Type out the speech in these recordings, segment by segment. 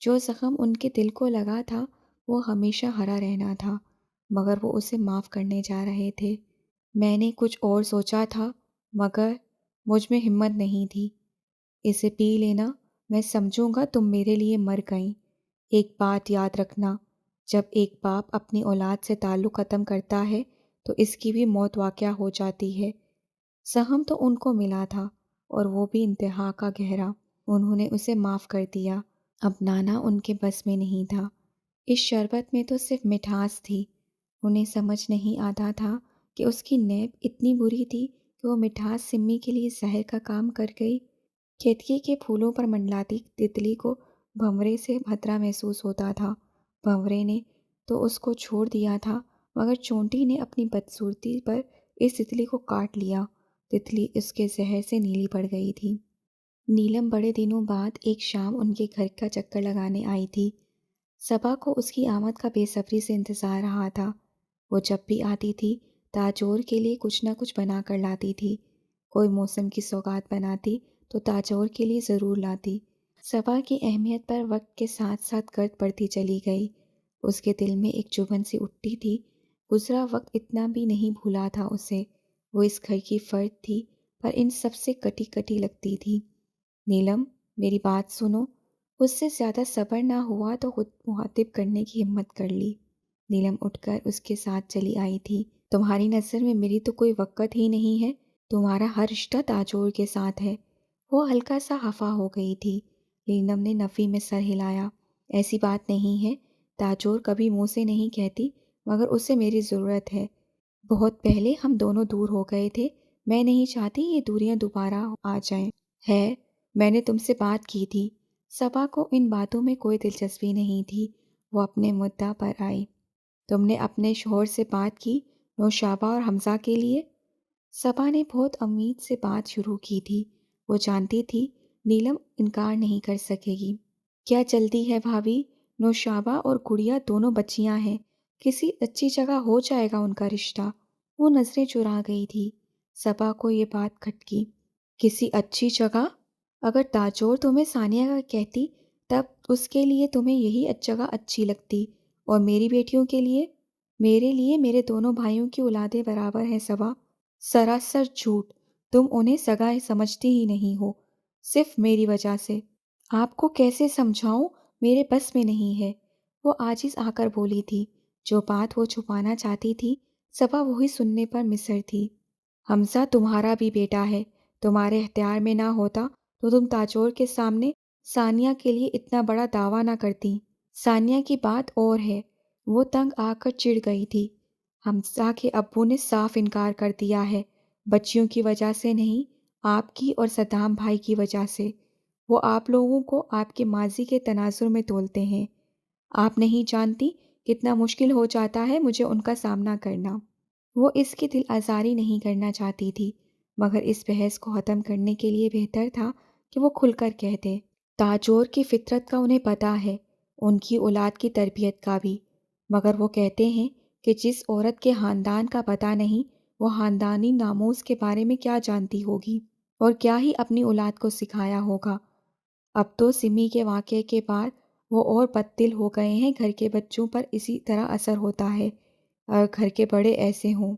جو زخم ان کے دل کو لگا تھا وہ ہمیشہ ہرا رہنا تھا، مگر وہ اسے معاف کرنے جا رہے تھے۔ میں نے کچھ اور سوچا تھا، مگر مجھ میں ہمت نہیں تھی۔ اسے پی لینا، میں سمجھوں گا تم میرے لیے مر گئیں۔ ایک بات یاد رکھنا، جب ایک باپ اپنی اولاد سے تعلق ختم کرتا ہے تو اس کی بھی موت واقع ہو جاتی ہے۔ سہم تو ان کو ملا تھا، اور وہ بھی انتہا کا گہرا۔ انہوں نے اسے معاف کر دیا۔ اپنانا ان کے بس میں نہیں تھا۔ اس شربت میں تو صرف مٹھاس تھی۔ انہیں سمجھ نہیں آتا تھا کہ اس کی نیب اتنی بری تھی کہ وہ مٹھاس سمی کے لیے زہر کا کام کر گئی۔ کھیتکی کے پھولوں پر منڈلاتی تتلی کو بھنورے سے خطرہ محسوس ہوتا تھا۔ بھنورے نے تو اس کو چھوڑ دیا تھا، مگر چونٹی نے اپنی بدصورتی پر اس تتلی کو کاٹ لیا۔ تتلی اس کے زہر سے نیلی پڑ گئی تھی۔ نیلم بڑے دنوں بعد ایک شام ان کے گھر کا چکر لگانے آئی تھی۔ صبا کو اس کی آمد کا بے صبری سے انتظار رہا تھا۔ وہ جب بھی آتی تھی تاجور کے لیے کچھ نہ کچھ بنا کر لاتی تھی۔ کوئی موسم کی سوغات بناتی تو تاجور کے لیے ضرور لاتی۔ صبا کی اہمیت پر وقت کے ساتھ ساتھ گرد پڑتی چلی گئی۔ اس کے دل میں ایک چبھن سی اٹھتی تھی۔ گزرا وقت اتنا بھی نہیں بھولا تھا اسے۔ وہ اس گھر کی فرد تھی، پر ان سب سے کٹی کٹی لگتی تھی۔ نیلم، میری بات سنو۔ اس سے زیادہ صبر نہ ہوا تو خود مخاطب کرنے کی ہمت کر لی۔ نیلم اٹھ کر اس کے ساتھ چلی آئی تھی۔ تمہاری نظر میں میری تو کوئی وقت ہی نہیں ہے۔ تمہارا ہر رشتہ تاجور کے ساتھ ہے۔ وہ ہلکا سا خفا ہو گئی تھی۔ نیلم نے نفی میں سر ہلایا۔ ایسی بات نہیں ہے۔ تاجور کبھی منہ سے نہیں کہتی، مگر اسے میری ضرورت ہے۔ بہت پہلے ہم دونوں دور ہو گئے تھے۔ میں نہیں چاہتی یہ دوریاں دوبارہ آ جائیں۔ ہے، میں نے تم سے بات کی تھی۔ صبا کو ان باتوں میں کوئی دلچسپی نہیں تھی۔ وہ اپنے مدعا پر آئی۔ تم نے اپنے شوہر سے بات کی نوشابہ اور حمزہ کے لیے؟ صبا نے بہت امید سے بات شروع کی تھی۔ وہ جانتی تھی نیلم انکار نہیں کر سکے گی۔ کیا جلدی ہے بھابھی؟ نوشابہ اور گڑیا دونوں بچیاں ہیں۔ کسی اچھی جگہ ہو جائے گا ان کا رشتہ۔ وہ نظریں چرا گئی تھی۔ صبا کو یہ بات کھٹکی۔ کسی اچھی جگہ؟ اگر تاجور تمہیں ثانیہ کا کہتی تب اس کے لیے تمہیں یہی جگہ اچھی لگتی، اور میری بیٹیوں کے لیے؟ میرے لیے میرے دونوں بھائیوں کی اولادیں برابر ہیں صبا۔ سراسر جھوٹ۔ تم انہیں سگا سمجھتی ہی نہیں ہو، صرف میری وجہ سے۔ آپ کو کیسے سمجھاؤں، میرے بس میں نہیں ہے۔ وہ عاجز آ کر بولی تھی۔ جو بات وہ چھپانا چاہتی تھی صبا وہی سننے پر مصر تھی۔ حمزہ تمہارا بھی بیٹا ہے۔ تمہارے اختیار میں نہ ہوتا تو تم تاجور کے سامنے ثانیہ کے لیے اتنا بڑا دعویٰ نہ کرتی۔ ثانیہ کی بات اور ہے۔ وہ تنگ آ کر چڑ گئی تھی۔ حمزہ کے ابو نے صاف انکار کر دیا ہے۔ بچیوں کی وجہ سے نہیں، آپ کی اور صدام بھائی کی وجہ سے۔ وہ آپ لوگوں کو آپ کے ماضی کے تناظر میں تولتے ہیں۔ آپ نہیں جانتی کتنا مشکل ہو جاتا ہے مجھے ان کا سامنا کرنا۔ وہ اس کی دل آزاری نہیں کرنا چاہتی تھی، مگر اس بحث کو ختم کرنے کے لیے بہتر تھا کہ وہ کھل کر کہتے۔ تاجور کی فطرت کا انہیں پتہ ہے، ان کی اولاد کی تربیت کا بھی، مگر وہ کہتے ہیں کہ جس عورت کے خاندان کا پتہ نہیں وہ خاندانی ناموس کے بارے میں کیا جانتی ہوگی، اور کیا ہی اپنی اولاد کو سکھایا ہوگا۔ اب تو سمی کے واقعے کے بعد وہ اور بددل ہو گئے ہیں۔ گھر کے بچوں پر اسی طرح اثر ہوتا ہے اور گھر کے بڑے ایسے ہوں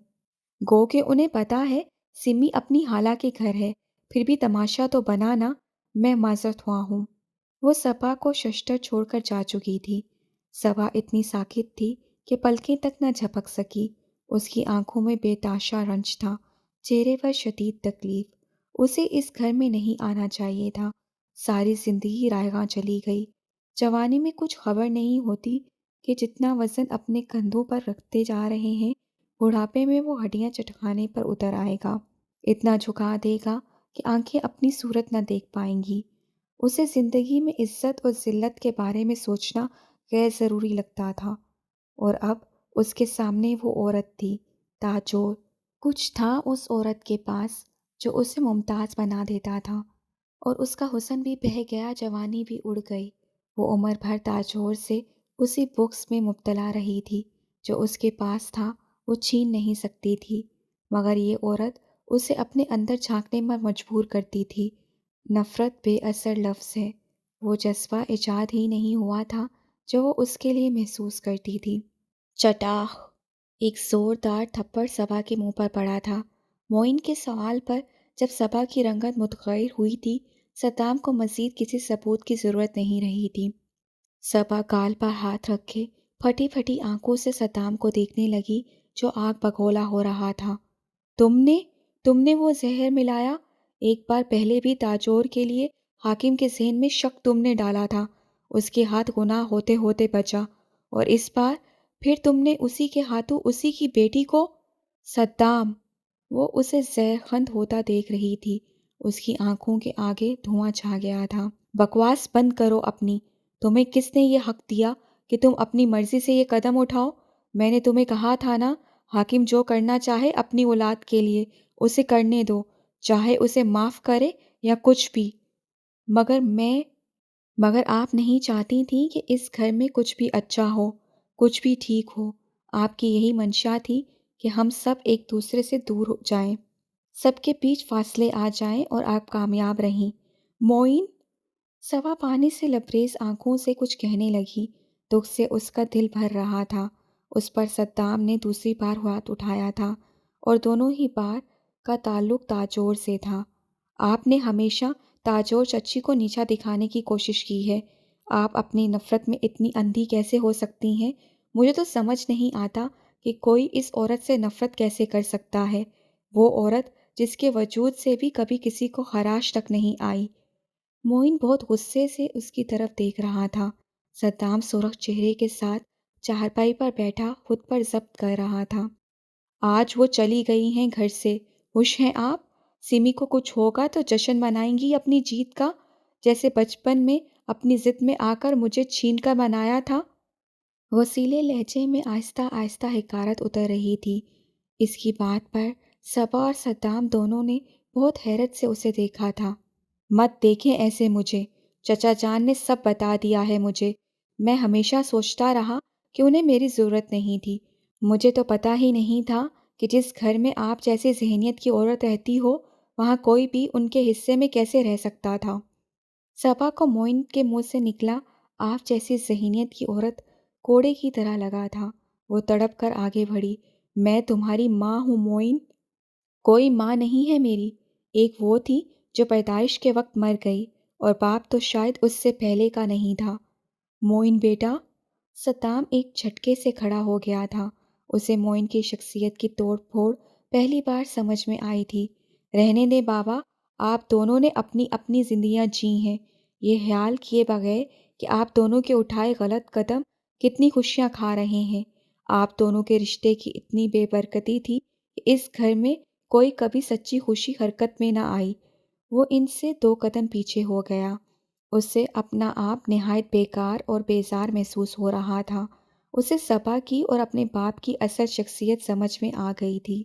گو کہ انہیں پتہ ہے سمی اپنی خالہ کے گھر ہے، پھر بھی تماشا تو بنانا۔ میں معذرت ہوا ہوں۔ وہ صبا کو ششتر چھوڑ کر جا چکی تھی۔ صبا اتنی ساکت تھی کہ پلکیں تک نہ جھپک سکی۔ اس کی آنکھوں میں بے تاشا رنج تھا، چہرے پر شدید تکلیف۔ اسے اس گھر میں نہیں آنا چاہیے تھا۔ ساری زندگی رائیگاں چلی گئی۔ جوانی میں کچھ خبر نہیں ہوتی کہ جتنا وزن اپنے کندھوں پر رکھتے جا رہے ہیں بڑھاپے میں وہ ہڈیاں چٹکانے پر اتر آئے گا، اتنا جھکا دے گا کہ آنکھیں اپنی صورت نہ دیکھ پائیں گی۔ اسے زندگی میں عزت اور ذلت کے بارے میں سوچنا غیر ضروری لگتا تھا، اور اب اس کے سامنے وہ عورت تھی، تاجور۔ کچھ تھا اس عورت کے پاس جو اسے ممتاز بنا دیتا تھا، اور اس کا حسن بھی بہہ گیا، جوانی بھی اڑ گئی۔ وہ عمر بھر تاجور سے اسی بغض میں مبتلا رہی تھی۔ جو اس کے پاس تھا وہ چھین نہیں سکتی تھی، مگر یہ عورت اسے اپنے اندر جھانکنے پر مجبور کرتی تھی۔ نفرت بے اثر لفظ ہے۔ وہ جذبہ ایجاد ہی نہیں ہوا تھا جو وہ اس کے لیے محسوس کرتی تھی۔ چٹاخ! ایک زوردار تھپڑ صبا کے منہ پر پڑا تھا۔ معین کے سوال پر جب صبا کی رنگت متغیر ہوئی تھی، صدام کو مزید کسی ثبوت کی ضرورت نہیں رہی تھی۔ صبا گال پر ہاتھ رکھے پھٹی پھٹی آنکھوں سے صدام کو دیکھنے لگی جو آگ بگولا ہو رہا تھا۔ تم نے وہ زہر ملایا؟ ایک بار پہلے بھی تاجور کے لیے حاکم کے ذہن میں شک تم نے ڈالا تھا، اس کے ہاتھ گناہ ہوتے ہوتے بچا، اور اس بار پھر تم نے اسی کے ہاتھوں اسی کی بیٹی کو۔ صدام! وہ اسے زہرخند ہوتا دیکھ رہی تھی، اس کی آنکھوں کے آگے دھواں چھا گیا تھا۔ بکواس بند کرو اپنی، تمہیں کس نے یہ حق دیا کہ تم اپنی مرضی سے یہ قدم اٹھاؤ؟ میں نے تمہیں کہا تھا نا، حاکم جو کرنا چاہے اپنی اولاد کے لیے اسے کرنے دو، چاہے اسے معاف کرے یا کچھ بھی۔ مگر آپ نہیں چاہتی تھیں کہ اس گھر میں کچھ بھی اچھا ہو، کچھ بھی ٹھیک ہو۔ آپ کی یہی منشا تھی کہ ہم سب ایک دوسرے سے دور ہو جائیں، سب کے بیچ فاصلے آ جائیں، اور آپ کامیاب رہیں۔ معین! صبا پانی سے لبریز آنکھوں سے کچھ کہنے لگی، دکھ سے اس کا دل بھر رہا تھا۔ اس پر صدام نے دوسری بار ہاتھ اٹھایا تھا، اور دونوں ہی بار کا تعلق تاجور سے تھا۔ آپ نے ہمیشہ تاجور چچی کو نیچا دکھانے کی کوشش کی ہے۔ آپ اپنی نفرت میں اتنی اندھی کیسے ہو سکتی ہیں؟ مجھے تو سمجھ نہیں آتا کہ کوئی اس عورت سے نفرت کیسے کر سکتا ہے، وہ عورت جس کے وجود سے بھی کبھی کسی کو خراش تک نہیں آئی۔ معین بہت غصے سے اس کی طرف دیکھ رہا تھا۔ صدام سرخ چہرے کے ساتھ چارپائی پر بیٹھا خود پر ضبط کر رہا تھا۔ آج وہ چلی گئی ہیں گھر سے، خوش ہیں آپ؟ سمی کو کچھ ہوگا تو جشن منائیں گی اپنی جیت کا، جیسے بچپن میں اپنی ضد میں آ کر مجھے چھین کر منایا تھا۔ وسیلے لہجے میں آہستہ آہستہ حقارت اتر رہی تھی۔ اس کی بات پر صبا اور صدام دونوں نے بہت حیرت سے اسے دیکھا تھا۔ مت دیکھیں ایسے مجھے، چچا جان نے سب بتا دیا ہے مجھے۔ میں ہمیشہ سوچتا رہا کہ انہیں میری ضرورت نہیں تھی۔ مجھے تو پتہ ہی نہیں تھا کہ جس گھر میں آپ جیسی ذہنیت کی عورت رہتی ہو، وہاں کوئی بھی ان کے حصے میں کیسے رہ سکتا تھا۔ صبا کو معین کے منہ سے نکلا آپ جیسی ذہنیت کی عورت کوڑے کی طرح لگا تھا۔ وہ تڑپ کر آگے بڑھی۔ میں تمہاری ماں ہوں معین؟ کوئی ماں نہیں ہے میری، ایک وہ تھی جو پیدائش کے وقت مر گئی، اور باپ تو شاید اس سے پہلے کا نہیں تھا۔ معین بیٹا! صدام ایک جھٹکے سے کھڑا ہو گیا تھا۔ اسے معین کی شخصیت کی توڑ پھوڑ پہلی بار سمجھ میں آئی تھی۔ رہنے دیں بابا، آپ دونوں نے اپنی اپنی زندگیاں جی ہیں، یہ خیال کیے بغیر کہ آپ دونوں کے اٹھائے غلط قدم کتنی خوشیاں کھا رہے ہیں۔ آپ دونوں کے رشتے کی اتنی بے برکتی تھی کہ اس گھر میں کوئی کبھی سچی خوشی حرکت میں نہ آئی۔ وہ ان سے 2 قدم پیچھے ہو گیا۔ اسے اپنا آپ نہایت بیکار اور بیزار محسوس ہو رہا تھا۔ اسے صبا کی اور اپنے باپ کی اصل شخصیت سمجھ میں آ گئی تھی۔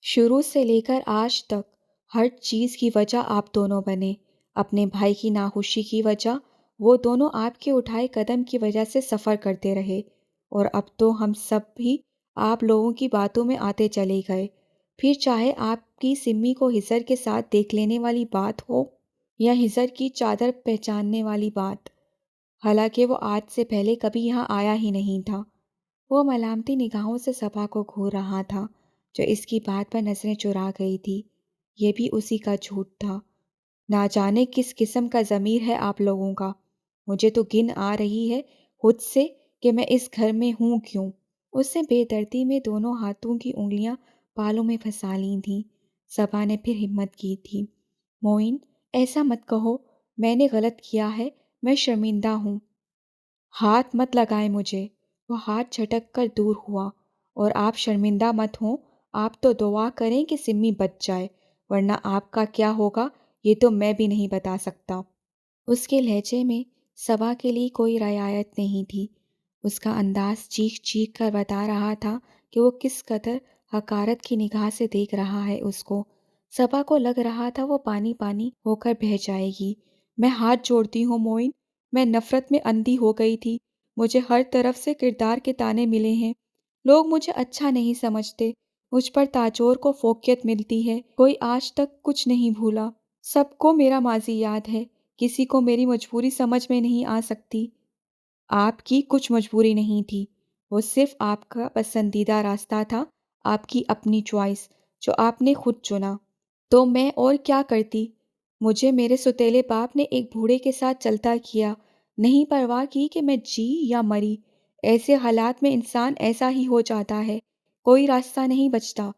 شروع سے لے کر آج تک ہر چیز کی وجہ آپ دونوں بنے۔ اپنے بھائی کی ناخوشی کی وجہ وہ دونوں آپ کے اٹھائے قدم کی وجہ سے سفر کرتے رہے، اور اب تو ہم سب بھی آپ لوگوں کی باتوں میں آتے چلے گئے، پھر چاہے آپ کی سمی کو ہزر کے ساتھ دیکھ لینے والی بات ہو یا ہزر کی چادر پہچاننے والی بات، حالانکہ وہ آج سے پہلے کبھی یہاں آیا ہی نہیں تھا۔ وہ ملامتی نگاہوں سے صبا کو گھور رہا تھا جو اس کی بات پر نظریں چرا گئی تھی۔ یہ بھی اسی کا جھوٹ تھا۔ نہ جانے کس قسم کا ضمیر ہے آپ لوگوں کا۔ مجھے تو گن آ رہی ہے خود سے کہ میں اس گھر میں ہوں کیوں۔ اس نے بے دردی میں دونوں ہاتھوں کی انگلیاں بالوں میں پھنسا لی تھیں۔ صبا نے پھر ہمت کی تھی۔ معین، ایسا مت کہو، میں نے غلط کیا ہے، میں شرمندہ ہوں۔ ہاتھ مت لگائیں مجھے۔ وہ ہاتھ جھٹک کر دور ہوا۔ اور آپ شرمندہ مت ہوں، آپ تو دعا کریں کہ سمی بچ جائے، ورنہ آپ کا کیا ہوگا یہ تو میں بھی نہیں بتا سکتا۔ اس کے لہجے میں صبا کے لیے کوئی رعایت نہیں تھی۔ اس کا انداز چیخ چیخ کر بتا رہا تھا کہ وہ کس قدر حقارت کی نگاہ سے دیکھ رہا ہے اس کو۔ صبا کو لگ رہا تھا وہ پانی پانی ہو کر بہہ جائے گی۔ میں ہاتھ جوڑتی ہوں معین، میں نفرت میں اندھی ہو گئی تھی۔ مجھے ہر طرف سے کردار کے تانے ملے ہیں۔ لوگ مجھے اچھا نہیں سمجھتے، مجھ پر تاجور کو فوقیت ملتی ہے۔ کوئی آج تک کچھ نہیں بھولا۔ سب کو میرا ماضی یاد ہے کسی کو میری مجبوری سمجھ میں نہیں آ سکتی۔ آپ کی کچھ مجبوری نہیں تھی، وہ صرف آپ کا پسندیدہ راستہ تھا، آپ کی اپنی چوائس جو آپ نے خود چنا۔ تو میں اور کیا کرتی؟ مجھے میرے سوتیلے باپ نے ایک بوڑھے کے ساتھ چلتا کیا، نہیں پرواہ کی کہ میں جی یا مری۔ ایسے حالات میں انسان ایسا ہی ہو جاتا ہے، کوئی راستہ نہیں بچتا۔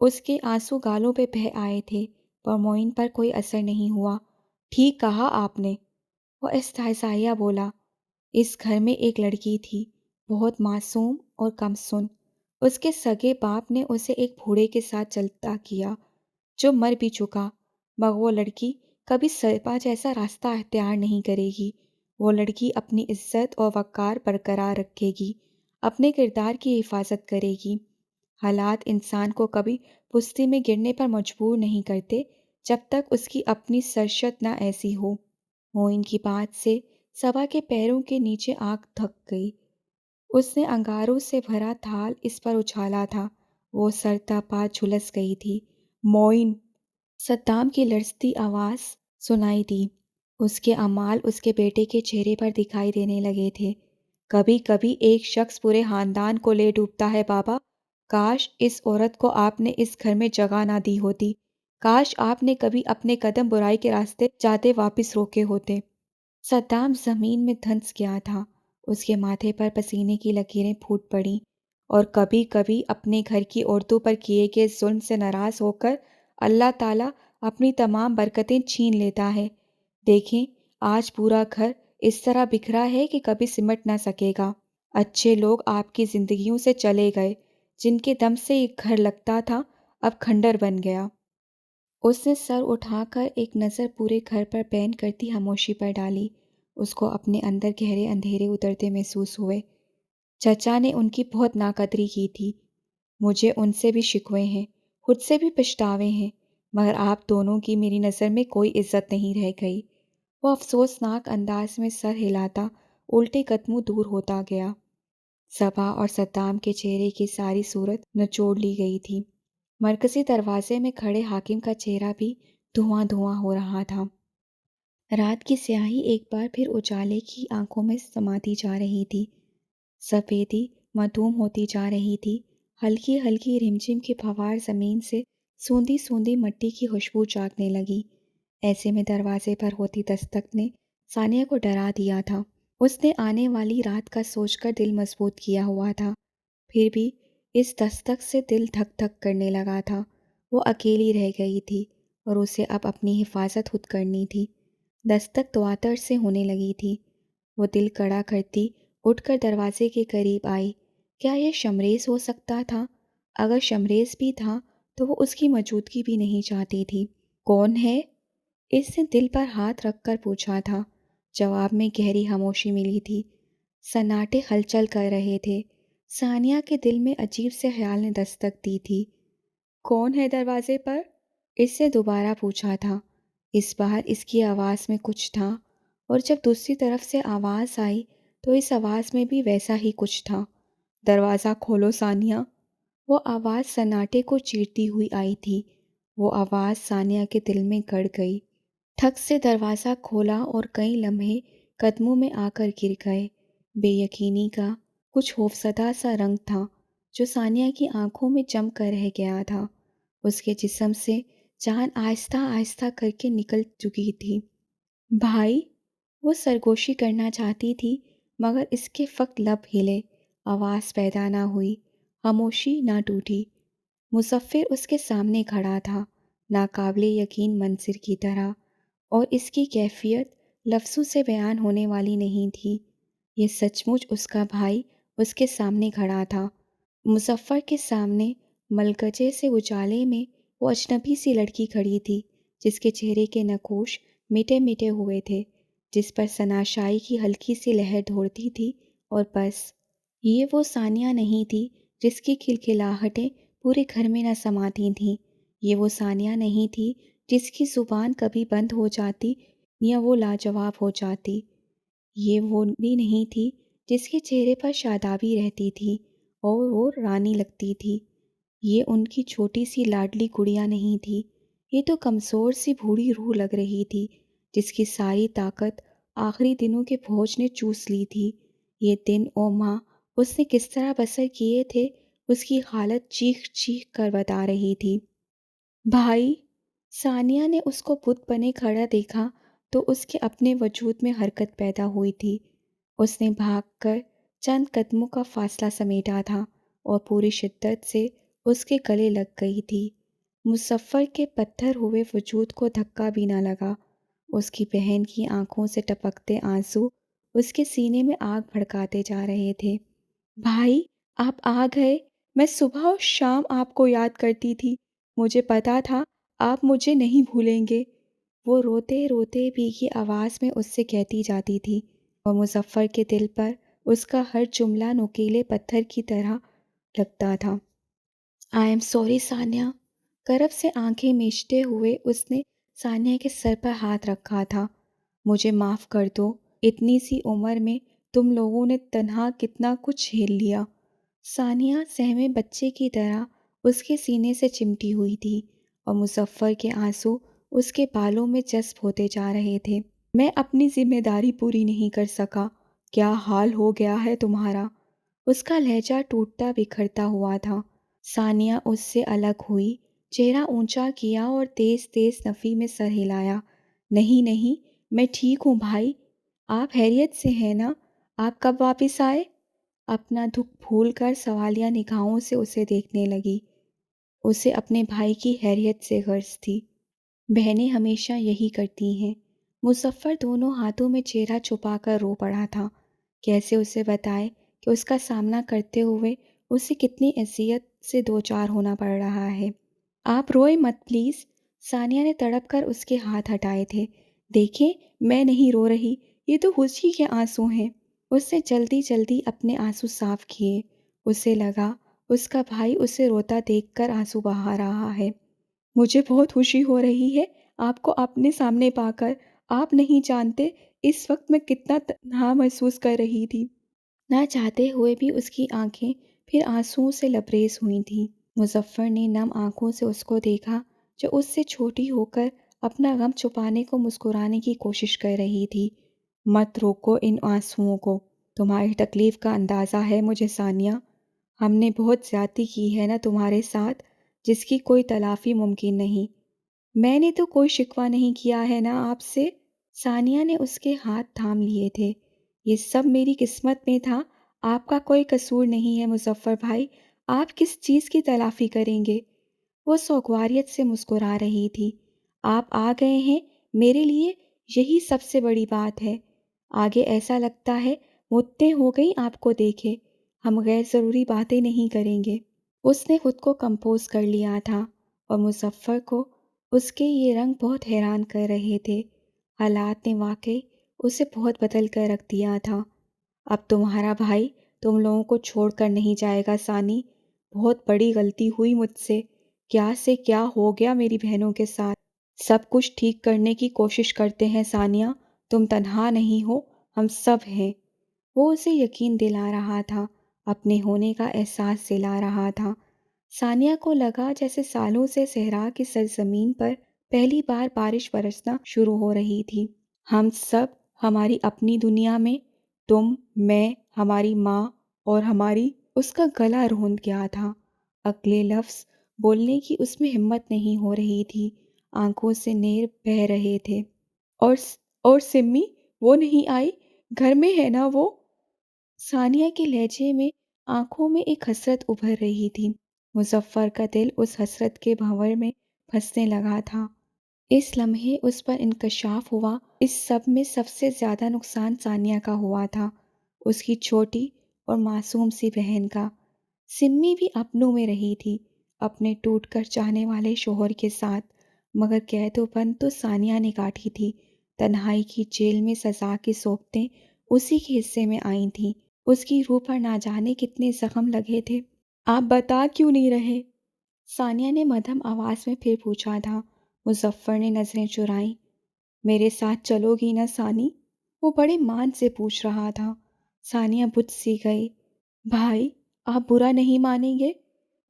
اس کے آنسو گالوں پہ بہہ آئے تھے، پر معین پر کوئی اثر نہیں ہوا۔ ٹھیک کہا آپ نے، وہ استحصائیہ بولا۔ اس گھر میں ایک لڑکی تھی، بہت معصوم اور کم سن۔ اس کے سگے باپ نے اسے ایک بوڑھے کے ساتھ چلتا کیا جو مر بھی چکا، مگر وہ لڑکی کبھی سرپا جیسا راستہ اختیار نہیں کرے گی۔ وہ لڑکی اپنی عزت اور وقار برقرار رکھے گی، اپنے کردار کی حفاظت کرے گی۔ حالات انسان کو کبھی پستی میں گرنے پر مجبور نہیں کرتے جب تک اس کی اپنی سرشت نہ ایسی ہو۔ معین کی بات سے صبا کے پیروں کے نیچے آنکھ تھک گئی۔ اس نے انگاروں سے بھرا تھال اس پر اچھالا تھا، وہ سر تا پا جھلس گئی تھی۔ معین! صدام کی لرزتی آواز سنائی دی۔ اس کے اعمال اس کے بیٹے کے چہرے پر دکھائی دینے لگے تھے۔ کبھی کبھی ایک شخص پورے خاندان کو لے ڈوبتا ہے بابا۔ کاش اس عورت کو آپ نے اس گھر میں جگہ نہ دی ہوتی، کاش آپ نے کبھی اپنے قدم برائی کے راستے جاتے واپس روکے ہوتے۔ صدام زمین میں دھنس گیا تھا، اس کے ماتھے پر پسینے کی لکیریں پھوٹ پڑیں، اور کبھی کبھی اپنے گھر کی عورتوں پر کیے گئے ظلم سے ناراض ہو کر اللہ تعالیٰ اپنی تمام برکتیں چھین لیتا ہے۔ دیکھیں، آج پورا گھر اس طرح بکھرا ہے کہ کبھی سمٹ نہ سکے گا۔ اچھے لوگ آپ کی زندگیوں سے چلے گئے، جن کے دم سے یہ گھر لگتا تھا اب کھنڈر بن گیا۔ اس نے سر اٹھا کر ایک نظر پورے گھر پر بین کرتی خاموشی پر ڈالی۔ اس کو اپنے اندر گہرے اندھیرے اترتے محسوس ہوئے۔ چچا نے ان کی بہت ناقدری کی تھی، مجھے ان سے بھی شکوے ہیں، خود سے بھی پچھتاوے ہیں، مگر آپ دونوں کی میری نظر میں کوئی عزت نہیں رہ گئی۔ وہ افسوسناک انداز میں سر ہلاتا الٹے قدموں دور ہوتا گیا۔ صبا اور صدام کے چہرے کی ساری صورت نچوڑ لی گئی تھی۔ مرکزی دروازے میں کھڑے حاکم کا چہرہ بھی دھواں دھواں ہو رہا تھا۔ رات کی سیاہی ایک بار پھر اجالے کی آنکھوں میں سماتی جا رہی تھی، سفیدی معدوم ہوتی جا رہی تھی۔ ہلکی ہلکی رمجم کی پھوار زمین سے سوندھی سوندھی مٹی کی خوشبو جاگنے لگی۔ ایسے میں دروازے پر ہوتی دستک نے ثانیہ کو ڈرا دیا تھا۔ اس نے آنے والی رات کا سوچ کر دل مضبوط کیا ہوا تھا، پھر بھی اس دستک سے دل دھک دھک کرنے لگا تھا۔ وہ اکیلی رہ گئی تھی اور اسے اب اپنی حفاظت خود کرنی تھی۔ دستک تواتر سے ہونے لگی تھی۔ وہ دل کڑا کرتی اٹھ کر دروازے کے قریب آئی۔ کیا یہ شمریز ہو سکتا تھا؟ اگر شمریز بھی تھا تو وہ اس کی موجودگی بھی نہیں چاہتی تھی۔ کون ہے؟ اس نے دل پر ہاتھ رکھ کر پوچھا تھا۔ جواب میں گہری خاموشی ملی تھی۔ سناٹے ہلچل کر رہے تھے۔ ثانیہ کے دل میں عجیب سے خیال نے دستک دی تھی۔ کون ہے دروازے پر؟ اس سے دوبارہ پوچھا تھا۔ اس بار اس کی آواز میں کچھ تھا، اور جب دوسری طرف سے آواز آئی تو اس آواز میں بھی ویسا ہی کچھ تھا۔ دروازہ کھولو ثانیہ۔ وہ آواز سناٹے کو چیرتی ہوئی آئی تھی۔ وہ آواز ثانیہ کے دل میں گڑ گئی۔ ٹھک سے دروازہ کھولا اور کئی لمحے قدموں میں آ کر گر گئے۔ بے یقینی کا کچھ خوفزدہ سا رنگ تھا جو ثانیہ کی آنکھوں میں جم کر رہ گیا تھا۔ اس کے جسم سے جان آہستہ آہستہ کر کے نکل چکی تھی۔ بھائی! وہ سرگوشی کرنا چاہتی تھی، مگر اس کے فقط لب ہلے، آواز پیدا نہ ہوئی، خاموشی نہ ٹوٹی۔ مظفر اس کے سامنے کھڑا تھا، ناقابل یقین منظر کی طرح، اور اس کی کیفیت لفظوں سے بیان ہونے والی نہیں تھی۔ یہ سچ مچ اس کا بھائی اس کے سامنے کھڑا تھا۔ مظفر کے سامنے ملگجے سے اجالے میں وہ اجنبی سی لڑکی کھڑی تھی، جس کے چہرے کے نقوش میٹے میٹے ہوئے تھے، جس پر ثناءشائی کی ہلکی سی لہر دوڑتی تھی، اور بس۔ یہ وہ ثانیہ نہیں تھی جس کی کھلکھلاہٹیں پورے گھر میں نہ سماتی تھیں۔ یہ وہ ثانیہ نہیں تھی جس کی زبان کبھی بند ہو جاتی یا وہ لاجواب ہو جاتی۔ یہ وہ بھی نہیں تھی جس کے چہرے پر شادابی رہتی تھی اور وہ رانی لگتی تھی۔ یہ ان کی چھوٹی سی لاڈلی گڑیا نہیں تھی، یہ تو کمزور سی بوڑھی روح لگ رہی تھی جس کی ساری طاقت آخری دنوں کے بوجھ نے چوس لی تھی۔ یہ دن اور ماہ اس نے کس طرح بسر کیے تھے، اس کی حالت چیخ چیخ کر بتا رہی تھی۔ بھائی! ثانیہ نے اس کو بت بنے کھڑا دیکھا تو اس کے اپنے وجود میں حرکت پیدا ہوئی تھی۔ اس نے بھاگ کر چند قدموں کا فاصلہ سمیٹا تھا اور پوری شدت سے اس کے گلے لگ گئی تھی۔ مظفر کے پتھر ہوئے وجود کو دھکا بھی نہ لگا۔ اس کی بہن کی آنکھوں سے ٹپکتے آنسو اس کے سینے میں آگ بھڑکاتے جا رہے تھے۔ بھائی، آپ آ گئے۔ میں صبح اور شام آپ کو یاد کرتی تھی۔ مجھے پتا تھا آپ مجھے نہیں بھولیں گے، وہ روتے روتے بھیگی آواز میں اس سے کہتی جاتی تھی، اور مظفر کے دل پر اس کا ہر جملہ نوکیلے پتھر کی طرح لگتا تھا۔ آئی ایم سوری ثانیہ۔ کرب سے آنکھیں میچتے ہوئے اس نے ثانیہ کے سر پر ہاتھ رکھا تھا۔ مجھے معاف کر دو، اتنی سی عمر میں تم لوگوں نے تنہا کتنا کچھ جھیل لیا۔ ثانیہ سہمے بچے کی طرح اس کے سینے سے چمٹی ہوئی تھی اور مظفر کے آنسو اس کے بالوں میں جذب ہوتے جا رہے تھے۔ میں اپنی ذمہ داری پوری نہیں کر سکا۔ کیا حال ہو گیا ہے تمہارا؟ اس کا لہجہ ٹوٹتا بکھرتا ہوا تھا۔ ثانیہ اس سے الگ ہوئی، چہرہ اونچا کیا اور تیز تیز نفی میں سر ہلایا۔ نہیں نہیں، میں ٹھیک ہوں بھائی۔ آپ خیریت سے ہیں نا؟ آپ کب واپس آئے؟ اپنا دکھ بھول کر سوالیہ نگاہوں سے اسے دیکھنے لگی۔ اسے اپنے بھائی کی خیریت سے غرض تھی۔ بہنیں ہمیشہ یہی کرتی ہیں۔ مظفر دونوں ہاتھوں میں چہرہ چھپا کر رو پڑا تھا۔ کیسے اسے بتائے کہ اس کا سامنا کرتے ہوئے اسے کتنی اذیت سے دوچار ہونا پڑ رہا ہے۔ آپ روئے مت پلیز۔ ثانیہ نے تڑپ کر اس کے ہاتھ ہٹائے تھے۔ دیکھیں، میں نہیں رو رہی، یہ تو خوشی کے آنسو ہیں۔ اس نے جلدی جلدی اپنے آنسو صاف کیے۔ اسے لگا اس کا بھائی اسے روتا دیکھ کر آنسو بہا رہا ہے۔ مجھے بہت خوشی ہو رہی ہے آپ کو اپنے سامنے پا کر۔ آپ نہیں جانتے اس وقت میں کتنا تنہا محسوس کر رہی تھی۔ نہ چاہتے ہوئے بھی اس کی آنکھیں پھر آنسوؤں سے لبریز ہوئی تھیں۔ مظفر نے نم آنکھوں سے اس کو دیکھا جو اس سے چھوٹی ہو کر اپنا غم چھپانے کو مسکرانے کی کوشش کر رہی تھی۔ مت روکو ان آنسوؤں کو، تمہاری تکلیف کا اندازہ ہے مجھے ثانیہ۔ ہم نے بہت زیادتی کی ہے نا تمہارے ساتھ، جس کی کوئی تلافی ممکن نہیں۔ میں نے تو کوئی شکوہ نہیں کیا ہے نا آپ سے۔ ثانیہ نے اس کے ہاتھ تھام لیے تھے۔ یہ سب میری قسمت میں تھا، آپ کا کوئی قصور نہیں ہے مظفر بھائی۔ آپ کس چیز کی تلافی کریں گے؟ وہ سوگواریت سے مسکرا رہی تھی۔ آپ آ گئے ہیں، میرے لیے یہی سب سے بڑی بات ہے۔ آگے ایسا لگتا ہے مدتیں ہو گئیں آپ کو دیکھے۔ ہم غیر ضروری باتیں نہیں کریں گے۔ اس نے خود کو کمپوز کر لیا تھا اور مظفر کو اس کے یہ رنگ بہت حیران کر رہے تھے۔ حالات نے واقعی اسے بہت بدل کر رکھ دیا تھا۔ اب تمہارا بھائی تم لوگوں کو چھوڑ کر نہیں جائے گا ثانی۔ بہت بڑی غلطی ہوئی مجھ سے کیا ہو گیا میری بہنوں کے ساتھ۔ سب کچھ ٹھیک کرنے کی کوشش کرتے ہیں ثانیہ، تم تنہا نہیں ہو، ہم سب ہیں۔ وہ اسے یقین دلا رہا تھا، اپنے ہونے کا احساس دلا رہا تھا۔ ثانیہ کو لگا جیسے سالوں سے صحرا کی سرزمین پر پہلی بار بارش برسنا شروع ہو رہی تھی۔ ہم سب ہماری اپنی دنیا میں، تم، میں، ہماری ماں اور ہماری… اس کا گلا روند گیا تھا۔ اگلے لفظ بولنے کی اس میں ہمت نہیں ہو رہی تھی، آنکھوں سے نیر بہہ رہے تھے۔ اور سمی وہ نہیں آئی؟ گھر میں ہے نا وہ؟ ثانیہ کے لہجے میں آنکھوں میں ایک حسرت ابھر رہی تھی۔ مظفر کا دل اس حسرت کے بھنور میں پھنسنے لگا تھا۔ اس لمحے اس پر انکشاف ہوا، اس سب میں سب سے زیادہ نقصان ثانیہ کا ہوا تھا، اس کی چھوٹی اور معصوم سی بہن کا۔ سمی بھی اپنوں میں رہی تھی، اپنے ٹوٹ کر چاہنے والے شوہر کے ساتھ، مگر قید و بند تو ثانیہ نے کاٹی تھی۔ تنہائی کی جیل میں سزا کی صوبتیں اسی کے حصے میں آئی تھیں۔ اس کی روح پر نہ جانے کتنے زخم لگے تھے۔ آپ بتا کیوں نہیں رہے؟ ثانیہ نے مدھم آواز میں پھر پوچھا تھا۔ مظفر نے نظریں چرائیں۔ میرے ساتھ چلو گی نا ثانی؟ وہ بڑے مان سے پوچھ رہا تھا۔ ثانیہ بجھ سی گئی۔ بھائی، آپ برا نہیں مانیں گے؟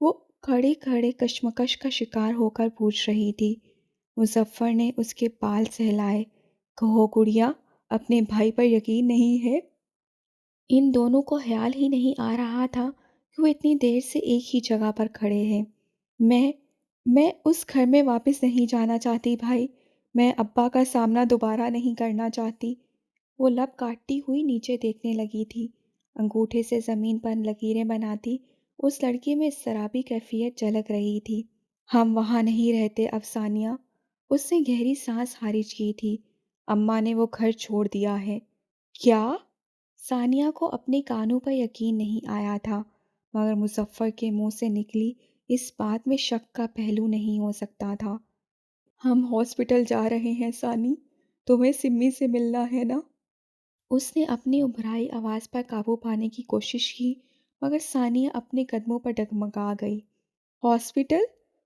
وہ کھڑے کھڑے کشمکش کا شکار ہو کر پوچھ رہی تھی۔ مظفر نے اس کے بال سہلائے۔ کہو گڑیا، اپنے بھائی پر یقین نہیں ہے؟ ان دونوں کو خیال ہی نہیں آ رہا تھا کہ وہ اتنی دیر سے ایک ہی جگہ پر کھڑے ہیں۔ میں میں اس گھر میں واپس نہیں جانا چاہتی بھائی، میں ابا کا سامنا دوبارہ نہیں کرنا چاہتی۔ وہ لب کاٹتی ہوئی نیچے دیکھنے لگی تھی، انگوٹھے سے زمین پر لکیریں بناتی اس لڑکی میں اضطرابی کیفیت جھلک رہی تھی۔ ہم وہاں نہیں رہتے افسانیہ، اس نے گہری سانس خارج کی تھی۔ اماں نے وہ گھر چھوڑ دیا ہے۔ کیا؟ ثانیہ کو اپنے کانوں پر یقین نہیں آیا تھا، مگر مظفر کے منہ سے نکلی اس بات میں شک کا پہلو نہیں ہو سکتا تھا۔ ہم ہاسپٹل جا رہے ہیں ثانی، تمہیں سمی سے ملنا ہے نا؟ اس نے اپنی ابھرائی آواز پر قابو پانے کی کوشش کی، مگر ثانیہ اپنے قدموں پر ڈگمگا گئی۔ ہاسپٹل؟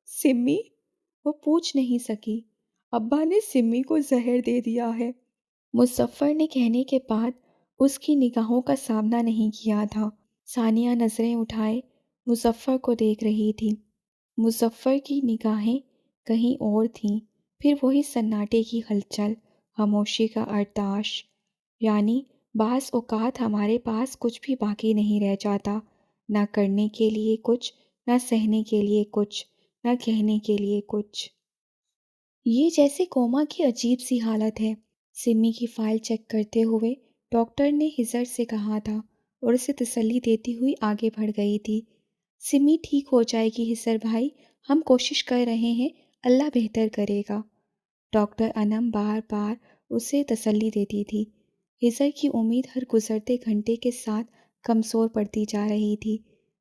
سمی؟ وہ پوچھ نہیں سکی۔ ابا نے سمی کو زہر دے دیا ہے، مظفر نے کہنے کے بعد اس کی نگاہوں کا سامنا نہیں کیا تھا۔ ثانیہ نظریں اٹھائے مظفر کو دیکھ رہی تھی۔ مظفر کی نگاہیں کہیں اور تھیں، پھر وہی سناٹے کی ہلچل، خاموشی کا ارتعاش۔ یعنی بعض اوقات ہمارے پاس کچھ بھی باقی نہیں رہ جاتا، نہ کرنے کے لیے کچھ، نہ سہنے کے لیے کچھ، نہ کہنے کے لیے کچھ۔ یہ جیسے کوما کی عجیب سی حالت ہے، سمی کی فائل چیک کرتے ہوئے ڈاکٹر نے ہزر سے کہا تھا، اور اسے تسلی دیتی ہوئی آگے بڑھ گئی تھی۔ سمی ٹھیک ہو جائے گی ہزر بھائی، ہم کوشش کر رہے ہیں، اللہ بہتر کرے گا۔ ڈاکٹر انم بار بار اسے تسلی دیتی تھی۔ ہزر کی امید ہر گزرتے گھنٹے کے ساتھ کمزور پڑتی جا رہی تھی۔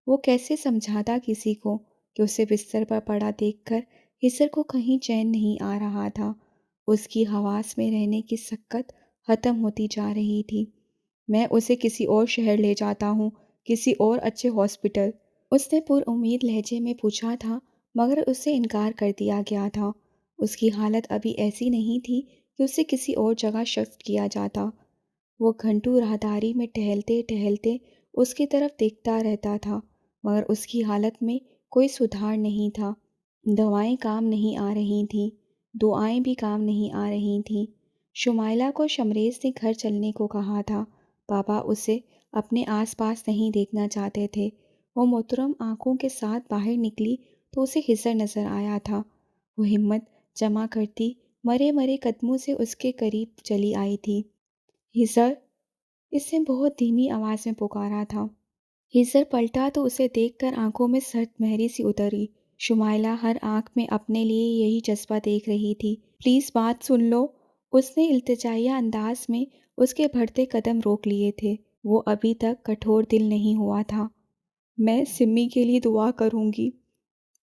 وہ کیسے سمجھاتا کسی کو کہ اسے بستر پر پڑا دیکھ کر ہزر کو کہیں چین نہیں آ رہا تھا۔ اس کی حواس میں رہنے کی سکت ختم ہوتی جا رہی تھی۔ میں اسے کسی اور شہر لے جاتا ہوں، کسی اور اچھے ہاسپٹل، اس نے پر امید لہجے میں پوچھا تھا، مگر اسے انکار کر دیا گیا تھا۔ اس کی حالت ابھی ایسی نہیں تھی کہ اسے کسی اور جگہ شفٹ کیا جاتا۔ وہ گھنٹوں راہداری میں ٹہلتے ٹہلتے اس کی طرف دیکھتا رہتا تھا، مگر اس کی حالت میں کوئی سدھار نہیں تھا۔ دوائیں کام نہیں آ رہی تھیں، دعائیں بھی کام نہیں آ رہی تھیں۔ شمائلہ کو شمریز نے گھر چلنے کو کہا تھا۔ پاپا اسے اپنے آس پاس نہیں دیکھنا چاہتے تھے۔ وہ محترم آنکھوں کے ساتھ باہر نکلی تو اسے ہزر نظر آیا تھا۔ وہ ہمت جمع کرتی مرے مرے قدموں سے اس کے قریب چلی آئی تھی۔ ہزر، اس نے بہت دھیمی آواز میں پکارا تھا۔ ہزر پلٹا تو اسے دیکھ کر آنکھوں میں سرد مہری سی اتری۔ شمائلہ ہر آنکھ میں اپنے لیے یہی جذبہ دیکھ رہی تھی۔ پلیز بات سن لو، اس نے التجائیہ انداز میں اس کے بڑھتے قدم روک لیے تھے۔ وہ ابھی تک کٹھور دل نہیں ہوا تھا۔ میں سمی کے لیے دعا کروں گی۔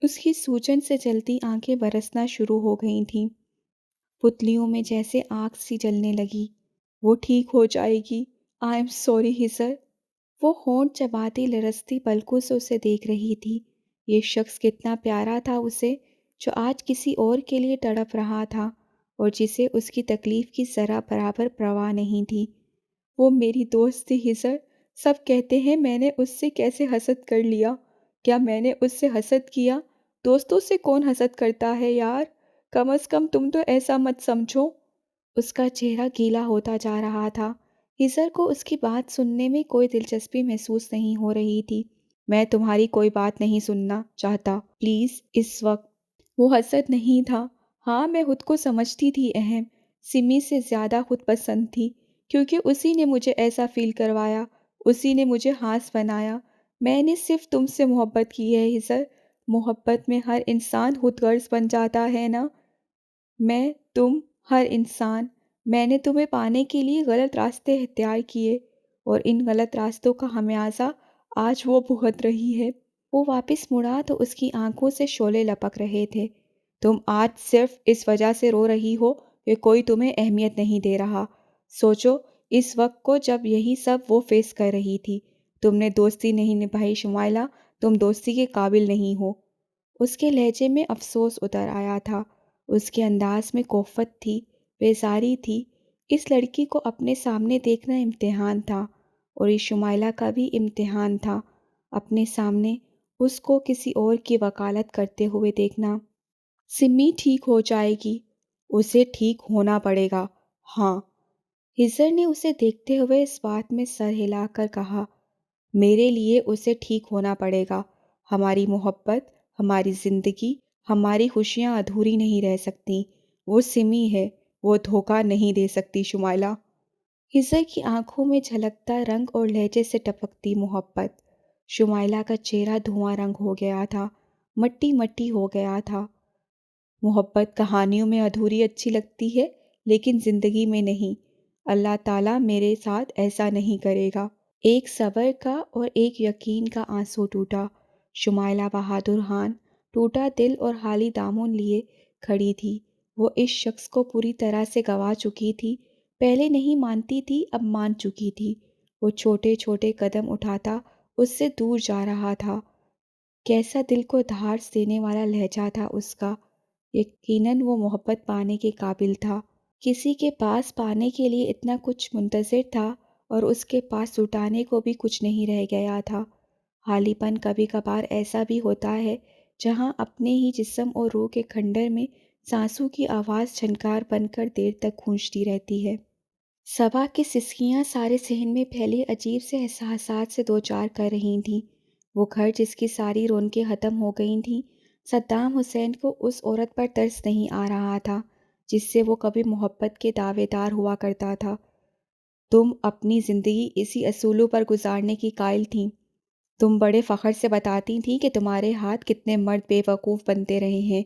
اس کی سوجن سے جلتی آنکھیں برسنا شروع ہو گئی تھیں، پتلیوں میں جیسے آگ سی جلنے لگی۔ وہ ٹھیک ہو جائے گی، آئی ایم سوری ہزر۔ وہ ہونٹ چباتی لرزتی پلکوں سے اسے دیکھ رہی تھی۔ یہ شخص کتنا پیارا تھا اسے، جو آج کسی اور کے لیے تڑپ رہا تھا، اور جسے اس کی تکلیف کی ذرا برابر پرواہ نہیں تھی۔ وہ میری دوست تھی ہزر، سب کہتے ہیں میں نے اس سے کیسے حسد کر لیا۔ کیا میں نے اس سے حسد کیا؟ دوستوں سے کون حسد کرتا ہے یار، کم از کم تم تو ایسا مت سمجھو۔ اس کا چہرہ گیلا ہوتا جا رہا تھا۔ ہزر کو اس کی بات سننے میں کوئی دلچسپی محسوس نہیں ہو رہی تھی۔ میں تمہاری کوئی بات نہیں سننا چاہتا، پلیز اس وقت۔ وہ حسد نہیں تھا، ہاں میں خود کو سمجھتی تھی اہم، سمی سے زیادہ خود پسند تھی، کیونکہ اسی نے مجھے ایسا فیل کروایا، اسی نے مجھے ہانس بنایا۔ میں نے صرف تم سے محبت کی ہے ہزر، محبت میں ہر انسان خود غرض بن جاتا ہے نا۔ میں، تم، ہر انسان۔ میں نے تمہیں پانے کے لیے غلط راستے اختیار کیے، اور ان غلط راستوں کا خمیازہ آج وہ بھگت رہی ہے۔ وہ واپس مڑا تو اس کی آنکھوں سے شعلے لپک رہے تھے۔ تم آج صرف اس وجہ سے رو رہی ہو کہ کوئی تمہیں اہمیت نہیں دے رہا۔ سوچو اس وقت کو جب یہی سب وہ فیس کر رہی تھی۔ تم نے دوستی نہیں نبھائی شمائلہ، تم دوستی کے قابل نہیں ہو۔ اس کے لہجے میں افسوس اتر آیا تھا، اس کے انداز میں کوفت تھی، بیزاری تھی۔ اس لڑکی کو اپنے سامنے دیکھنا امتحان تھا، اور اس شمائلہ کا بھی امتحان تھا، اپنے سامنے اس کو کسی اور کی وکالت کرتے ہوئے دیکھنا۔ سمی ٹھیک ہو جائے گی، اسے ٹھیک ہونا پڑے گا، ہاں، ہزر نے اسے دیکھتے ہوئے اس بات میں سر ہلا کر کہا، میرے لیے اسے ٹھیک ہونا پڑے گا۔ ہماری محبت، ہماری زندگی، ہماری خوشیاں ادھوری نہیں رہ سکتی۔ وہ سمی ہے، وہ دھوکہ نہیں دے سکتی شمائلہ۔ ہزر کی آنکھوں میں جھلکتا رنگ اور لہجے سے ٹپکتی محبت۔ شمائلہ کا چہرہ دھواں رنگ ہو گیا تھا، مٹی مٹی ہو گیا تھا۔ محبت کہانیوں میں ادھوری اچھی لگتی ہے، لیکن زندگی میں نہیں۔ اللہ تعالیٰ میرے ساتھ ایسا نہیں کرے گا۔ ایک صبر کا اور ایک یقین کا آنسو ٹوٹا۔ شمائلہ بہادر خان ٹوٹا دل اور خالی دامن لیے کھڑی تھی۔ وہ اس شخص کو پوری طرح سے گنوا چکی تھی۔ پہلے نہیں مانتی تھی، اب مان چکی تھی۔ وہ چھوٹے چھوٹے قدم اٹھاتا اس سے دور جا رہا تھا۔ کیسا دل کو دھاڑس دینے والا لہجہ تھا اس کا۔ یقیناً وہ محبت پانے کے قابل تھا۔ کسی کے پاس پانے کے لیے اتنا کچھ منتظر تھا اور اس کے پاس لٹانے کو بھی کچھ نہیں رہ گیا تھا۔ خالی پن کبھی کبھار ایسا بھی ہوتا ہے جہاں اپنے ہی جسم اور روح کے کھنڈر میں سانسوں کی آواز جھنکار بن کر دیر تک گونجتی رہتی ہے۔ صبا کی سسکیاں سارے صحن میں پھیلے عجیب سے احساسات سے دوچار کر رہی تھیں۔ وہ گھر جس کی ساری رونقیں ختم ہو گئی تھیں، صدام حسین کو اس عورت پر ترس نہیں آ رہا تھا جس سے وہ کبھی محبت کے دعوے دار ہوا کرتا تھا۔ تم اپنی زندگی اسی اصولوں پر گزارنے کی قائل تھیں۔ تم بڑے فخر سے بتاتی تھیں کہ تمہارے ہاتھ کتنے مرد بے وقوف بنتے رہے ہیں۔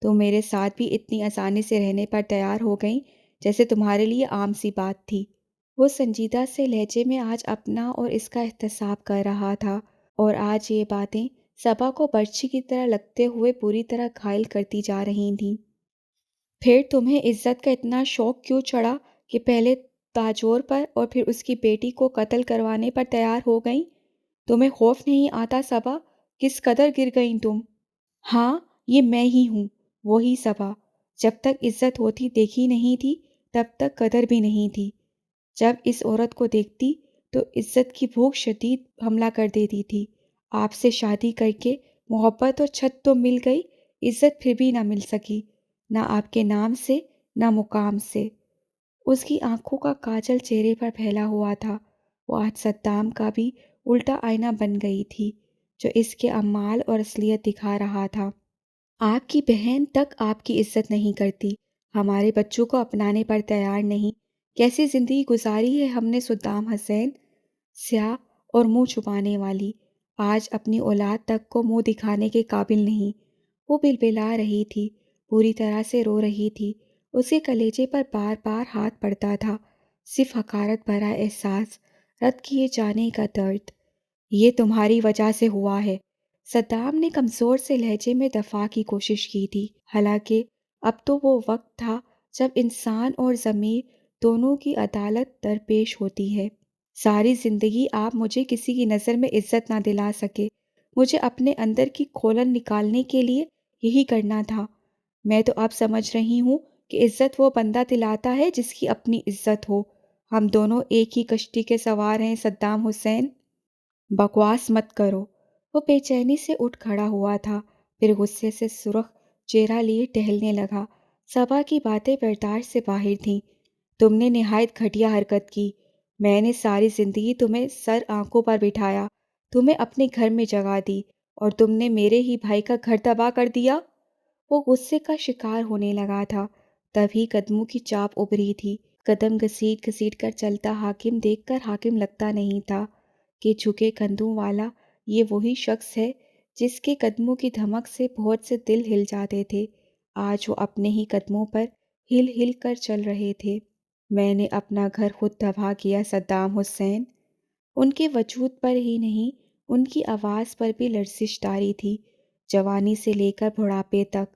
تم میرے ساتھ بھی اتنی آسانی سے رہنے پر تیار ہو گئیں جیسے تمہارے لیے عام سی بات تھی۔ وہ سنجیدہ سے لہجے میں آج اپنا اور اس کا احتساب کر رہا تھا، اور آج یہ باتیں صبا کو برچھی کی طرح لگتے ہوئے پوری طرح گھائل کرتی جا رہی تھیں۔ پھر تمہیں عزت کا اتنا شوق کیوں چڑھا کہ پہلے تاجور پر اور پھر اس کی بیٹی کو قتل کروانے پر تیار ہو گئیں؟ تمہیں خوف نہیں آتا صبا؟ کس قدر گر گئیں تم؟ ہاں، یہ میں ہی ہوں، وہی صبا۔ جب تک عزت ہوتی دیکھی نہیں تھی، تب تک قدر بھی نہیں تھی۔ جب اس عورت کو دیکھتی تو عزت کی بھوک شدید حملہ کر دیتی تھی۔ آپ سے شادی کر کے محبت اور چھت تو مل گئی، عزت پھر بھی نہ مل سکی، نہ آپ کے نام سے، نہ مقام سے۔ اس کی آنکھوں کا کاجل چہرے پر پھیلا ہوا تھا۔ وہ آج صدام کا بھی الٹا آئینہ بن گئی تھی جو اس کے اعمال اور اصلیت دکھا رہا تھا۔ آپ کی بہن تک آپ کی عزت نہیں کرتی، ہمارے بچوں کو اپنانے پر تیار نہیں۔ کیسی زندگی گزاری ہے ہم نے صدام حسین، سیاہ اور منہ چھپانے والی، آج اپنی اولاد تک کو منہ دکھانے کے قابل نہیں۔ وہ بلبلا رہی تھی، پوری طرح سے رو رہی تھی۔ اس کے کلیجے پر بار بار ہاتھ پڑتا تھا، صرف حقارت بھرا احساس، رد کیے جانے کا درد۔ یہ تمہاری وجہ سے ہوا ہے، صدام نے کمزور سے لہجے میں دفاع کی کوشش کی تھی۔ حالانکہ اب تو وہ وقت تھا جب انسان اور ضمیر دونوں کی عدالت درپیش ہوتی ہے۔ ساری زندگی آپ مجھے کسی کی نظر میں عزت نہ دلا سکے۔ مجھے اپنے اندر کی کھولن نکالنے کے لیے یہی کرنا تھا۔ میں تو اب سمجھ رہی ہوں کہ عزت وہ بندہ دلاتا ہے جس کی اپنی عزت ہو۔ ہم دونوں ایک ہی کشتی کے سوار ہیں صدام حسین۔ بکواس مت کرو۔ وہ بے چینی سے اٹھ کھڑا ہوا تھا، پھر غصے سے سرخ چہرہ لیے ٹہلنے لگا۔ صبا کی باتیں برداشت سے باہر تھیں۔ تم نے نہایت گھٹیا حرکت کی۔ میں نے ساری زندگی تمہیں سر آنکھوں پر بٹھایا، تمہیں اپنے گھر میں جگہ دی، اور تم نے میرے ہی بھائی کا گھر تباہ کر دیا۔ وہ غصے کا شکار ہونے لگا تھا، تبھی قدموں کی چاپ ابھری تھی۔ قدم گھسیٹ گھسیٹ کر چلتا حاکم دیکھ کر حاکم لگتا نہیں تھا کہ جھکے کندھوں والا یہ وہی شخص ہے جس کے قدموں کی دھمک سے بہت سے دل ہل جاتے تھے۔ آج وہ اپنے ہی قدموں پر ہل ہل کر چل رہے تھے۔ میں نے اپنا گھر خود تباہ کیا صدام حسین۔ ان کے وجود پر ہی نہیں، ان کی آواز پر بھی لرزش طاری تھی۔ جوانی سے لے کر بڑھاپے تک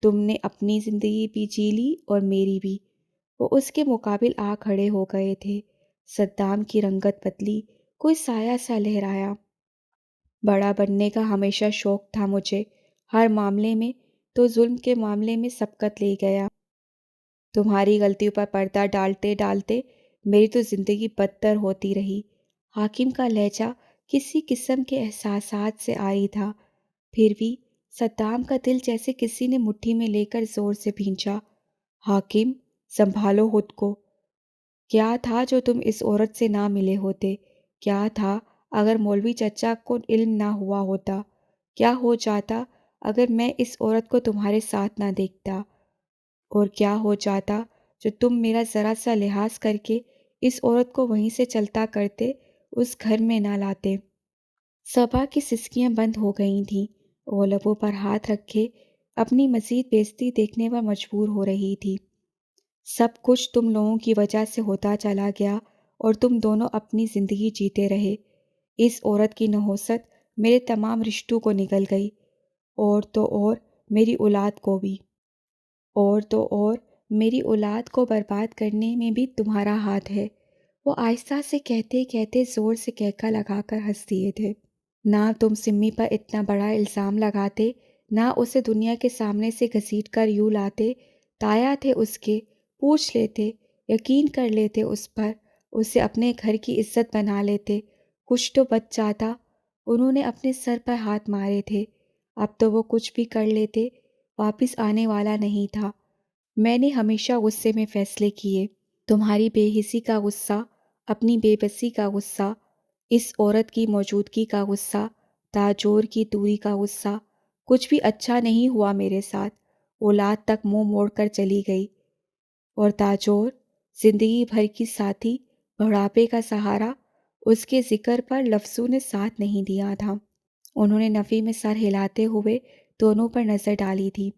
تم نے اپنی زندگی بھی جی لی اور میری بھی۔ وہ اس کے مقابل آ کھڑے ہو گئے تھے۔ صدام کی رنگت بدلی، کوئی سایہ سا لہرایا۔ بڑا بننے کا ہمیشہ شوق تھا مجھے، ہر معاملے میں، تو ظلم کے معاملے میں سبقت لے گیا۔ تمہاری غلطیوں پر پردہ ڈالتے ڈالتے میری تو زندگی بدتر ہوتی رہی۔ حاکم کا لہجہ کسی قسم کے احساسات سے عاری تھا، پھر بھی صدام کا دل جیسے کسی نے مٹھی میں لے کر زور سے بھینچا۔ حاکم، سنبھالو خود کو۔ کیا تھا جو تم اس عورت سے نہ ملے ہوتے؟ کیا تھا اگر مولوی چچا کو علم نہ ہوا ہوتا؟ کیا ہو جاتا اگر میں اس عورت کو تمہارے ساتھ نہ دیکھتا؟ اور کیا ہو جاتا جو تم میرا ذرا سا لحاظ کر کے اس عورت کو وہیں سے چلتا کرتے، اس گھر میں نہ لاتے؟ صبا کی سسکیاں بند ہو گئی تھیں۔ وہ لبوں پر ہاتھ رکھے اپنی مزید بےعزتی دیکھنے پر مجبور ہو رہی تھی۔ سب کچھ تم لوگوں کی وجہ سے ہوتا چلا گیا اور تم دونوں اپنی زندگی جیتے رہے۔ اس عورت کی نحوست میرے تمام رشتوں کو نگل گئی، اور تو اور میری اولاد کو بھی۔ اور تو اور میری اولاد کو برباد کرنے میں بھی تمہارا ہاتھ ہے۔ وہ آہستہ سے کہتے کہتے زور سے کہکا لگا کر ہنس دیے تھے۔ نہ تم سمی پر اتنا بڑا الزام لگاتے، نہ اسے دنیا کے سامنے سے گھسیٹ کر یوں لاتے، تایا تھے اس کے، پوچھ لیتے، یقین کر لیتے اس پر، اسے اپنے گھر کی عزت بنا لیتے، کچھ تو بچ جاتا۔ انہوں نے اپنے سر پر ہاتھ مارے تھے۔ اب تو وہ کچھ بھی کر لیتے، واپس آنے والا نہیں تھا۔ میں نے ہمیشہ غصے میں فیصلے کیے، تمہاری بے حسی کا غصہ، اپنی بے بسی کا غصہ، اس عورت کی موجودگی کا غصہ، تاجور کی دوری کا غصہ۔ کچھ بھی اچھا نہیں ہوا میرے ساتھ۔ اولاد تک منہ موڑ کر چلی گئی، اور تاجور، زندگی بھر کی ساتھی، بڑھاپے کا سہارا، اس کے ذکر پر لفظوں نے ساتھ نہیں دیا تھا۔ انہوں نے نفی میں سر ہلاتے ہوئے دونوں پر نظر ڈالی تھی۔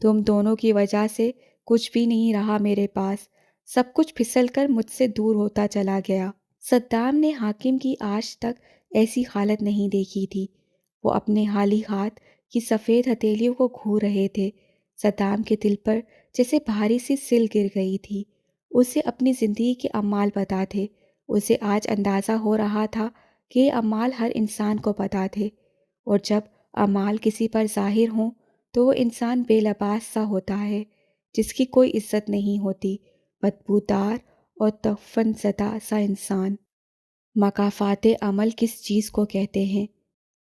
تم دونوں کی وجہ سے کچھ بھی نہیں رہا میرے پاس، سب کچھ پھسل کر مجھ سے دور ہوتا چلا گیا۔ صدام نے حاکم کی آج تک ایسی حالت نہیں دیکھی تھی۔ وہ اپنے خالی ہاتھ کی سفید ہتھیلیوں کو گھور رہے تھے۔ صدام کے دل پر جیسے بھاری سی سل گر گئی تھی۔ اسے اپنی زندگی کے اعمال پتہ تھے۔ اسے آج اندازہ ہو رہا تھا کہ یہ اعمال ہر انسان کو پتہ تھے، اور جب اعمال کسی پر ظاہر ہوں تو وہ انسان بے لباس سا ہوتا ہے، جس کی کوئی عزت نہیں ہوتی، بدبودار اور تعفن زدہ سا انسان۔ مکافات عمل کس چیز کو کہتے ہیں؟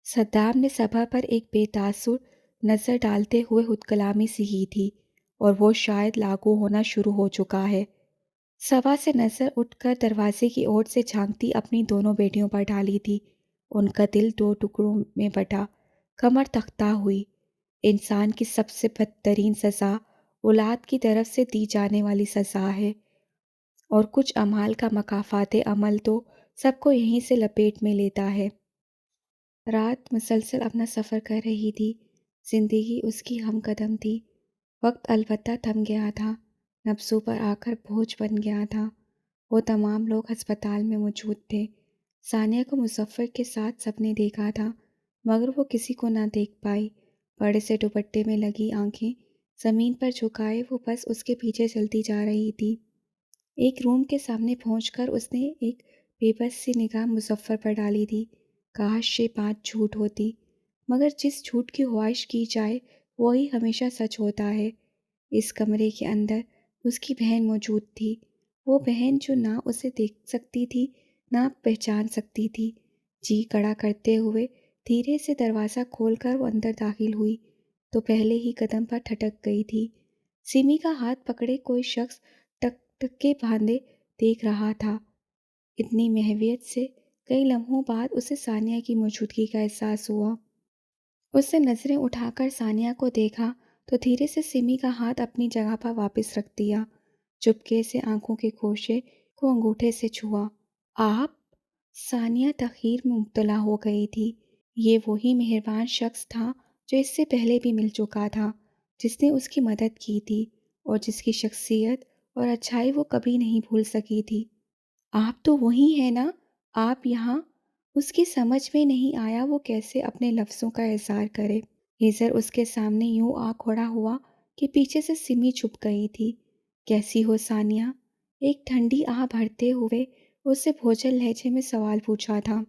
صدام نے صبا پر ایک بے تاثر نظر ڈالتے ہوئے خود کلامی سی کی تھی، اور وہ شاید لاگو ہونا شروع ہو چکا ہے۔ صبا سے نظر اٹھ کر دروازے کی اوٹ سے جھانکتی اپنی دونوں بیٹیوں پر ڈالی تھی۔ ان کا دل دو ٹکڑوں میں بٹا، کمر تختہ ہوئی۔ انسان کی سب سے بدترین سزا اولاد کی طرف سے دی جانے والی سزا ہے، اور کچھ اعمال کا مکافات عمل تو سب کو یہیں سے لپیٹ میں لیتا ہے۔ رات مسلسل اپنا سفر کر رہی تھی۔ زندگی اس کی ہم قدم تھی۔ وقت البتہ تھم گیا تھا، نفسوں پر آ کر بوجھ بن گیا تھا۔ وہ تمام لوگ ہسپتال میں موجود تھے۔ ثانیہ کو مظفر کے ساتھ سب نے دیکھا تھا، مگر وہ کسی کو نہ دیکھ پائی۔ بڑے سے دوپٹے میں لگی آنکھیں زمین پر جھکائے وہ بس اس کے پیچھے چلتی جا رہی تھی۔ ایک روم کے سامنے پہنچ کر اس نے ایک بے بس سی نگاہ مظفر پر ڈالی تھی۔ کاش یہ بات جھوٹ ہوتی، مگر جس جھوٹ کی خواہش کی جائے وہی ہمیشہ سچ ہوتا ہے۔ اس کمرے کے اندر اس کی بہن موجود تھی، وہ بہن جو نہ اسے دیکھ سکتی تھی نہ پہچان سکتی تھی۔ جی کڑا کرتے ہوئے دھیرے سے دروازہ کھول کر وہ اندر داخل ہوئی تو پہلے ہی قدم پر ٹھٹک گئی تھی۔ سمی کا ہاتھ پکڑے کوئی شخص ٹک ٹک کے باندھے دیکھ رہا تھا۔ اتنی محویت سے کئی لمحوں بعد اسے ثانیہ کی موجودگی کا احساس ہوا۔ اس نے نظریں اٹھا کر ثانیہ کو دیکھا تو دھیرے سے سمی کا ہاتھ اپنی جگہ پر واپس رکھ دیا۔ چپکے سے آنکھوں کے گوشے کو انگوٹھے سے چھوا۔ آپ؟ ثانیہ تاخیر میں مبتلا ہو گئی تھی۔ یہ وہی مہربان شخص تھا جو اس سے پہلے بھی مل چکا تھا، جس نے اس کی مدد کی تھی اور جس کی شخصیت اور اچھائی وہ کبھی نہیں بھول سکی تھی۔ آپ تو وہی ہیں نا؟ آپ یہاں؟ اس کی سمجھ میں نہیں آیا وہ کیسے اپنے لفظوں کا اظہار کرے۔ ہیزر اس کے سامنے یوں آ کھڑا ہوا کہ پیچھے سے سمی چھپ گئی تھی۔ کیسی ہو ثانیہ؟ ایک ٹھنڈی آہ بھرتے ہوئے اس سے بھوجل لہجے میں سوال پوچھا تھا۔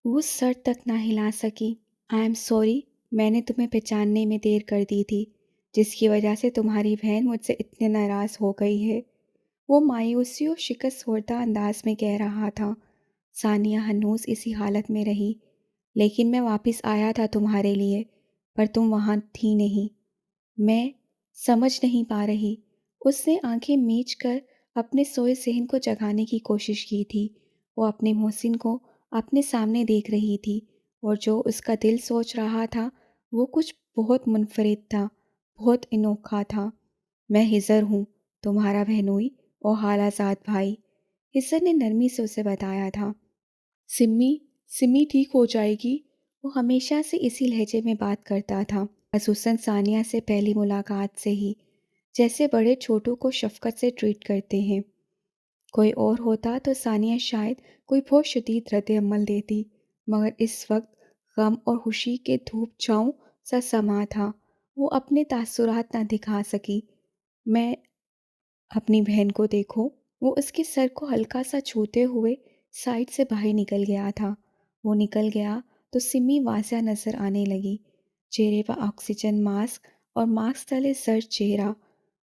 وہ سر تک نہ ہلا سکی۔ آئی ایم سوری، میں نے تمہیں پہچاننے میں دیر کر دی تھی، جس کی وجہ سے تمہاری بہن مجھ سے اتنے ناراض ہو گئی ہے، وہ مایوسی و شکست خوردہ انداز میں کہہ رہا تھا۔ ثانیہ ہنوز اسی حالت میں رہی۔ لیکن میں واپس آیا تھا تمہارے لیے، پر تم وہاں تھی نہیں۔ میں سمجھ نہیں پا رہی۔ اس نے آنکھیں میچ کر اپنے سوئے ذہن کو جگانے کی کوشش کی تھی۔ وہ اپنے محسن کو اپنے سامنے دیکھ رہی تھی، اور جو اس کا دل سوچ رہا تھا وہ کچھ بہت منفرد تھا، بہت انوکھا تھا۔ میں ہزر ہوں، تمہارا بہنوئی اور خالہ زاد بھائی، ہزر نے نرمی سے اسے بتایا تھا۔ سمی سمی ٹھیک ہو جائے گی۔ وہ ہمیشہ سے اسی لہجے میں بات کرتا تھا، خصوصاً ثانیہ سے پہلی ملاقات سے ہی، جیسے بڑے چھوٹوں کو شفقت سے ٹریٹ کرتے ہیں۔ کوئی اور ہوتا تو ثانیہ شاید کوئی بہت شدید رد عمل دیتی، مگر اس وقت غم اور خوشی کے دھوپ چھاؤں سا سما تھا۔ وہ اپنے تاثرات نہ دکھا سکی۔ میں اپنی بہن کو دیکھو۔ وہ اس کے سر کو ہلکا سا چھوتے ہوئے سائڈ سے باہر نکل گیا تھا۔ وہ نکل گیا تو سمی واضح نظر آنے لگی، چہرے پر آکسیجن ماسک اور ماسک تلے زرد چہرہ،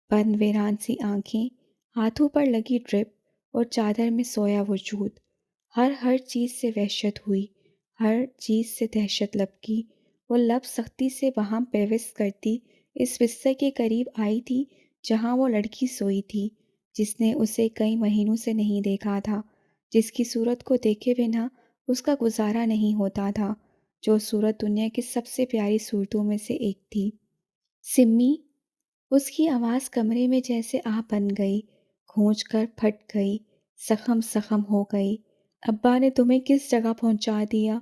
بند ویران سی آنکھیں، ہاتھوں پر لگی ڈرپ اور چادر میں سویا وجود۔ ہر چیز سے وحشت ہوئی، ہر چیز سے دہشت لبکی۔ وہ لب سختی سے وہاں پیوست کرتی اس بستر کے قریب آئی تھی جہاں وہ لڑکی سوئی تھی، جس نے اسے کئی مہینوں سے نہیں دیکھا تھا، جس کی صورت کو دیکھے بنا اس کا گزارا نہیں ہوتا تھا، جو صورت دنیا کی سب سے پیاری صورتوں میں سے ایک تھی۔ سمی! اس کی آواز کمرے میں جیسے آہ بن گئی، گونج کر پھٹ گئی، زخم ہو گئی۔ ابا نے تمہیں کس جگہ پہنچا دیا؟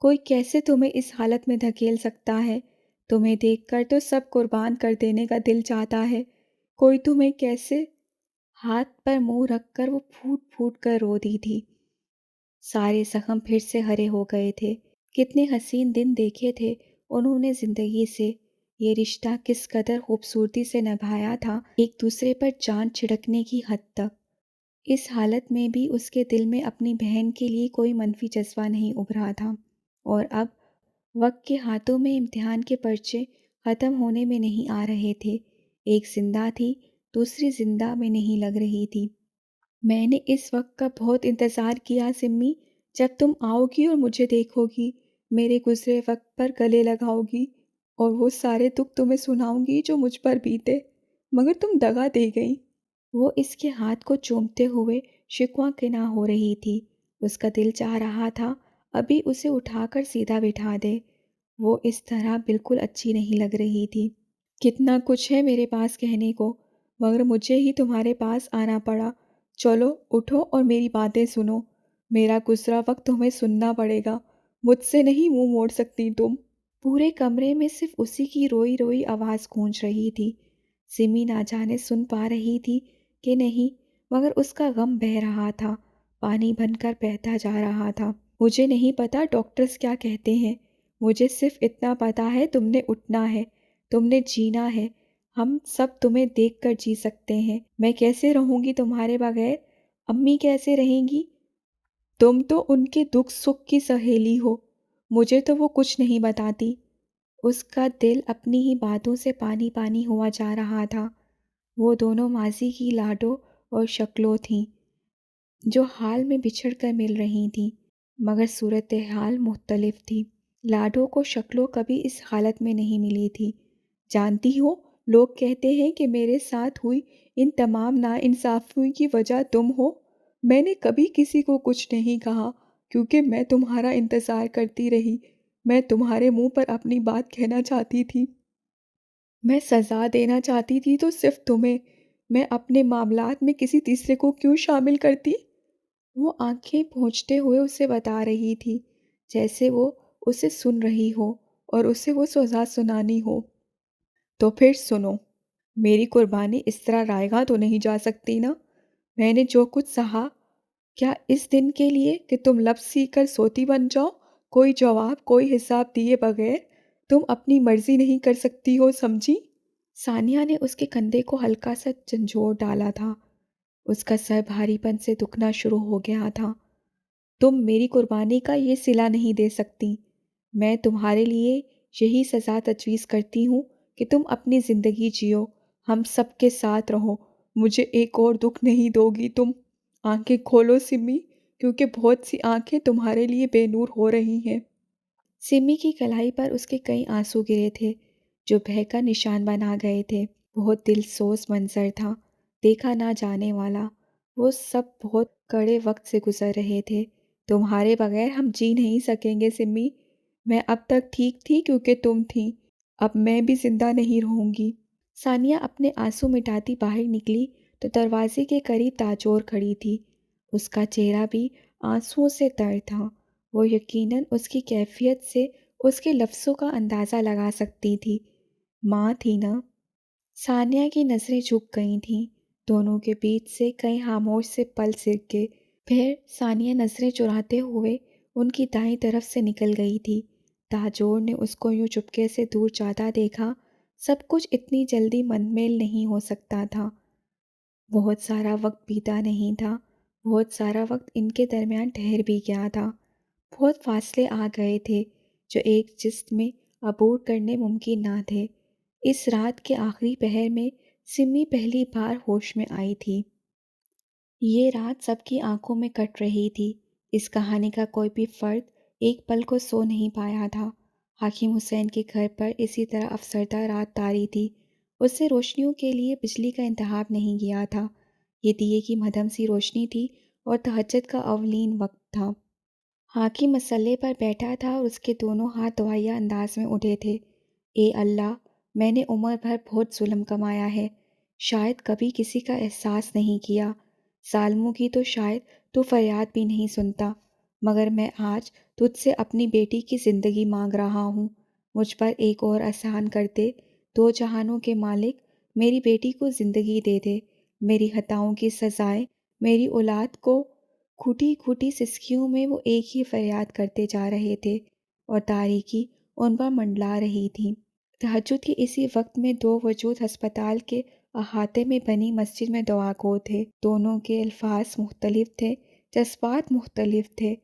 کوئی کیسے تمہیں اس حالت میں دھکیل سکتا ہے؟ تمہیں دیکھ کر تو سب قربان کر دینے کا دل چاہتا ہے۔ کوئی تمہیں کیسے؟ ہاتھ پر منہ رکھ کر وہ پھوٹ پھوٹ کر رو دی تھی۔ سارے زخم پھر سے ہرے ہو گئے تھے۔ کتنے حسین دن دیکھے تھے انہوں نے زندگی سے، یہ رشتہ کس قدر خوبصورتی سے نبھایا تھا، ایک دوسرے پر جان چھڑکنے کی حد تک۔ اس حالت میں بھی اس کے دل میں اپنی بہن کے لیے کوئی منفی جذبہ نہیں ابھرا تھا، اور اب وقت کے ہاتھوں میں امتحان کے پرچے ختم ہونے میں نہیں آ رہے تھے۔ ایک زندہ تھی، دوسری زندہ میں نہیں لگ رہی تھی۔ میں نے اس وقت کا بہت انتظار کیا سمی، جب تم آؤ گی اور مجھے دیکھو گی، میرے گزرے وقت پر گلے لگاؤ گی، اور وہ سارے دکھ تمہیں سناؤں گی جو مجھ پر بیتے، مگر تم دغا دے گئی۔ وہ اس کے ہاتھ کو چومتے ہوئے شکوہ کنا ہو رہی تھی۔ اس کا دل چاہ رہا تھا ابھی اسے اٹھا کر سیدھا بٹھا دے۔ وہ اس طرح بالکل اچھی نہیں لگ رہی تھی۔ کتنا کچھ ہے میرے پاس کہنے کو، مگر مجھے ہی تمہارے پاس آنا پڑا۔ چلو اٹھو اور میری باتیں سنو۔ میرا گزرا وقت تمہیں سننا پڑے گا، مجھ سے نہیں منہ موڑ سکتی تم۔ پورے کمرے میں صرف اسی کی روئی روئی آواز گونج رہی تھی۔ سمی نہ جانے سن پا رہی تھی کہ نہیں، مگر اس کا غم بہہ رہا تھا، پانی بن کر بہتا جا رہا تھا۔ مجھے نہیں پتا ڈاکٹرز کیا کہتے ہیں، مجھے صرف اتنا پتا ہے تم نے اٹھنا ہے، تم نے جینا ہے، ہم سب تمہیں دیکھ کر جی سکتے ہیں۔ میں کیسے رہوں گی تمہارے بغیر؟ امی کیسے رہیں گی؟ تم تو ان کے دکھ سکھ کی سہیلی ہو، مجھے تو وہ کچھ نہیں بتاتی۔ اس کا دل اپنی ہی باتوں سے پانی پانی ہوا جا رہا تھا۔ وہ دونوں ماضی کی لاڈو اور شکلوں تھیں جو حال میں بچھڑ کر مل رہی تھیں، مگر صورتحال مختلف تھی۔ لاڈو کو شکلوں کبھی اس حالت میں نہیں ملی تھی۔ جانتی ہو، لوگ کہتے ہیں کہ میرے ساتھ ہوئی ان تمام ناانصافیوں کی وجہ تم ہو۔ میں نے کبھی کسی کو کچھ نہیں کہا کیونکہ میں تمہارا انتظار کرتی رہی۔ میں تمہارے منہ پر اپنی بات کہنا چاہتی تھی۔ میں سزا دینا چاہتی تھی تو صرف تمہیں، میں اپنے معاملات میں کسی تیسرے کو کیوں شامل کرتی؟ وہ آنکھیں پونچھتے ہوئے اسے بتا رہی تھی، جیسے وہ اسے سن رہی ہو اور اسے وہ سزا سنانی ہو۔ تو پھر سنو، میری قربانی اس طرح رائے گاں تو نہیں جا سکتی نا۔ میں نے جو کچھ سہا، کیا اس دن کے لیے کہ تم لب سی کر سوتی بن جاؤ، کوئی جواب کوئی حساب دیے بغیر تم اپنی مرضی نہیں کر سکتی ہو، سمجھی؟ ثانیہ نے اس کے کندھے کو ہلکا سا جھنجھوڑ ڈالا تھا۔ اس کا سر بھاری پن سے دکھنا شروع ہو گیا تھا۔ تم میری قربانی کا یہ صلہ نہیں دے سکتی۔ میں تمہارے لیے یہی سزا تجویز کرتی ہوں کہ تم اپنی زندگی جیو، ہم سب کے ساتھ رہو، مجھے ایک اور دکھ نہیں دو گی تم۔ آنکھیں کھولو سمی، کیونکہ بہت سی آنکھیں تمہارے لیے بے نور ہو رہی ہیں۔ سمی کی کلائی پر اس کے کئی آنسو گرے تھے جو بہہ کر نشان بنا گئے تھے۔ بہت دل سوز منظر تھا۔ دیکھا نہ جانے والا۔ وہ سب بہت کڑے وقت سے گزر رہے تھے۔ تمہارے بغیر ہم جی نہیں سکیں گے سمی۔ میں اب تک ٹھیک تھی کیونکہ تم تھی، اب میں بھی زندہ نہیں رہوں گی۔ ثانیہ اپنے آنسو مٹاتی باہر نکلی تو دروازے کے قریب تاجور کھڑی تھی۔ اس کا چہرہ بھی آنسوؤں سے تر تھا۔ وہ یقیناً اس کی کیفیت سے اس کے لفظوں کا اندازہ لگا سکتی تھی۔ ماں تھی نا؟ ثانیہ کی نظریں جھک گئی تھیں۔ دونوں کے بیچ سے کئی خاموش سے پل سرکے۔ پھر ثانیہ نظریں چراتے ہوئے ان کی دائیں طرف سے نکل گئی تھی۔ تاجور نے اس کو یوں چپکے سے دور جاتا دیکھا۔ سب کچھ اتنی جلدی منمل نہیں ہو سکتا تھا۔ بہت سارا وقت بیتا نہیں تھا، بہت سارا وقت ان کے درمیان ٹھہر بھی گیا تھا۔ بہت فاصلے آ گئے تھے جو ایک جسم میں عبور کرنے ممکن نہ تھے۔ اس رات کے آخری پہر میں سمی پہلی بار ہوش میں آئی تھی۔ یہ رات سب کی آنکھوں میں کٹ رہی تھی۔ اس کہانی کا کوئی بھی فرد ایک پل کو سو نہیں پایا تھا۔ حاکم حسین کے گھر پر اسی طرح افسردہ رات طاری تھی۔ اس سے روشنیوں کے لیے بجلی کا انتخاب نہیں کیا تھا۔ یہ دیے کی مدھم سی روشنی تھی اور تہجد کا اولین وقت تھا۔ حاکم مسلح پر بیٹھا تھا اور اس کے دونوں ہاتھ دعائیہ انداز میں اٹھے تھے۔ اے اللہ، میں نے عمر بھر بہت ظلم کمایا ہے، شاید کبھی کسی کا احساس نہیں کیا، ظالموں کی تو شاید تو فریاد بھی نہیں سنتا، مگر میں آج تجھ سے اپنی بیٹی کی زندگی مانگ رہا ہوں۔ مجھ پر ایک اور احسان کر دے، دو جہانوں کے مالک، میری بیٹی کو زندگی دے دے۔ میری خطاؤں کی سزائیں میری اولاد کو۔ کھوٹی کھوٹی سسکیوں میں وہ ایک ہی فریاد کرتے جا رہے تھے اور تاریکی ان پر منڈلا رہی تھی۔ تہجد کے اسی وقت میں دو وجود ہسپتال کے احاطے میں بنی مسجد میں دعا گو تھے۔ دونوں کے الفاظ مختلف تھے، جذبات مختلف تھے،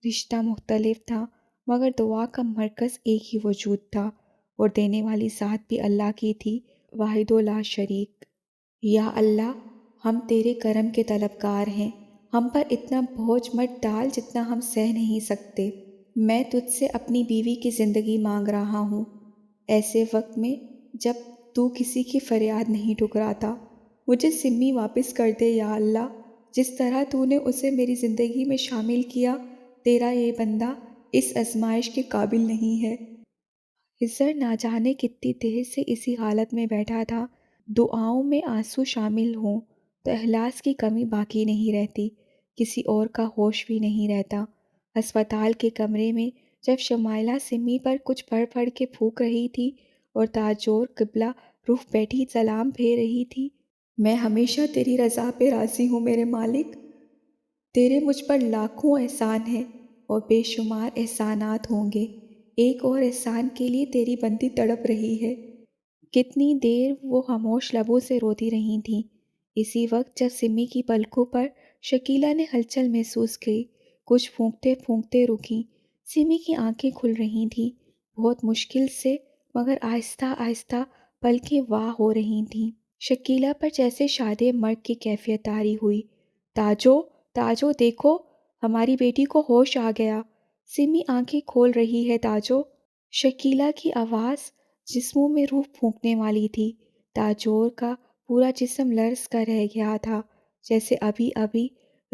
رشتہ مختلف تھا، مگر دعا کا مرکز ایک ہی وجود تھا، اور دینے والی ذات بھی اللہ کی تھی، واحد و لا شریک۔ یا اللہ، ہم تیرے کرم کے طلبگار ہیں، ہم پر اتنا بوجھ مت ڈال جتنا ہم سہ نہیں سکتے۔ میں تجھ سے اپنی بیوی کی زندگی مانگ رہا ہوں، ایسے وقت میں جب تو کسی کی فریاد نہیں ٹھکراتا۔ مجھے سمی واپس کر دے یا اللہ، جس طرح تو نے اسے میری زندگی میں شامل کیا۔ تیرا یہ بندہ اس آزمائش کے قابل نہیں ہے۔ خضر نہ جانے کتنی دیر سے اسی حالت میں بیٹھا تھا۔ دعاؤں میں آنسو شامل ہوں تو اخلاص کی کمی باقی نہیں رہتی، کسی اور کا ہوش بھی نہیں رہتا۔ ہسپتال کے کمرے میں جب شمائلہ سمی پر کچھ پڑھ پڑھ کے پھونک رہی تھی اور تاجور قبلہ رخ بیٹھی سلام پھیر رہی تھی، میں ہمیشہ تیری رضا پہ راضی ہوں میرے مالک، تیرے مجھ پر لاکھوں احسان ہیں اور بے شمار احسانات ہوں گے، ایک اور احسان کے لیے تیری بندی تڑپ رہی ہے۔ کتنی دیر وہ خاموش لبوں سے روتی رہی تھیں۔ اسی وقت جب سمی کی پلکوں پر شکیلہ نے ہلچل محسوس کی، کچھ پھونکتے پھونکتے رکیں۔ سمی کی آنکھیں کھل رہی تھیں، بہت مشکل سے، مگر آہستہ آہستہ پلکیں واہ ہو رہی تھیں۔ شکیلہ پر جیسے شاد مرگ کی کیفیت طاری ہوئی۔ تاجو، تاجو دیکھو، ہماری بیٹی کو ہوش آ گیا، سمی آنکھیں کھول رہی ہے تاجو۔ شکیلہ کی آواز جسموں میں روح پھونکنے والی تھی۔ تاجور کا پورا جسم لرز کر رہ گیا تھا، جیسے ابھی ابھی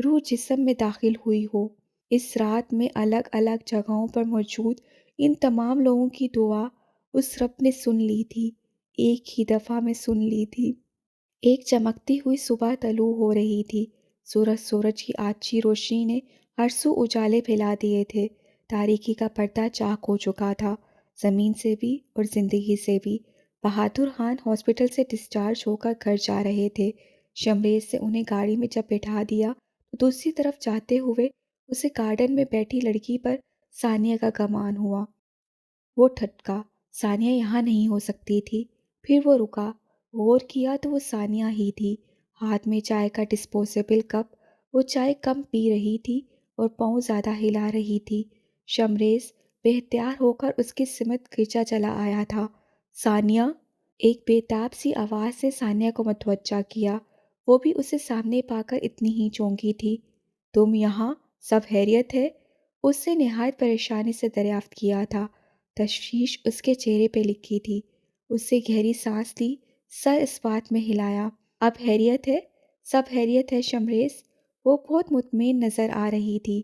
روح جسم میں داخل ہوئی ہو۔ اس رات میں الگ الگ جگہوں پر موجود ان تمام لوگوں کی دعا اس رب نے سن لی تھی، ایک ہی دفعہ میں سن لی تھی۔ ایک چمکتی ہوئی صبح طلوع ہو رہی تھی۔ سورج کی آچھی روشنی نے ہر سو اجالے پھیلا دیے تھے۔ تاریکی کا پردہ چاک ہو چکا تھا، زمین سے بھی اور زندگی سے بھی۔ بہادر خان ہاسپٹل سے ڈسچارج ہو کر گھر جا رہے تھے۔ شمریز سے انہیں گاڑی میں جب بٹھا دیا تو دوسری طرف جاتے ہوئے اسے گارڈن میں بیٹھی لڑکی پر ثانیہ کا گمان ہوا۔ وہ ٹھٹکا، ثانیہ یہاں نہیں ہو سکتی تھی۔ پھر وہ رکا، غور کیا تو وہ ثانیہ ہی تھی، ہاتھ میں چائے کا ڈسپوزیبل کپ۔ وہ چائے کم پی رہی تھی اور پاؤں زیادہ ہلا رہی تھی۔ شمریز بے اختیار ہو کر اس کی سمت کھینچا چلا آیا تھا۔ ثانیہ! ایک بے تاب سی آواز نے ثانیہ کو متوجہ کیا، وہ بھی اسے سامنے پا کر اتنی ہی چونکی تھی۔ تم یہاں، سب خیریت ہے؟ اس نے نہایت پریشانی سے دریافت کیا تھا۔ تشویش اس کے چہرے پہ لکھی تھی۔ اس سے گہری سانس لی، سر اس بات میں ہلایا، اب خیریت ہے؟ سب خیریت ہے شمریز؟ وہ بہت مطمئن نظر آ رہی تھی۔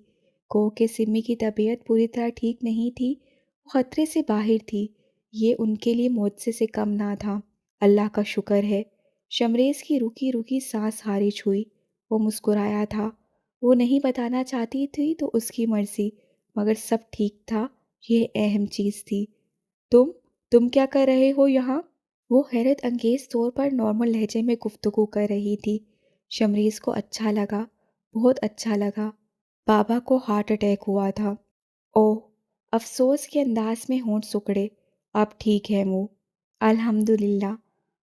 گو کہ سمی کی طبیعت پوری طرح ٹھیک نہیں تھی، وہ خطرے سے باہر تھی۔ یہ ان کے لیے معجزے سے کم نہ تھا۔ اللہ کا شکر ہے۔ شمریز کی رکی رکی سانس خارج ہوئی۔ وہ مسکرایا تھا۔ وہ نہیں بتانا چاہتی تھی تو اس کی مرضی، مگر سب ٹھیک تھا، یہ اہم چیز تھی۔ تم کیا کر رہے ہو یہاں؟ وہ حیرت انگیز طور پر نارمل لہجے میں گفتگو کر رہی تھی۔ شمریز کو اچھا لگا، بہت اچھا لگا۔ بابا کو ہارٹ اٹیک ہوا تھا۔ اوہ! افسوس کے انداز میں ہونٹ سکڑے۔ اب ٹھیک ہے وہ؟ الحمدللہ،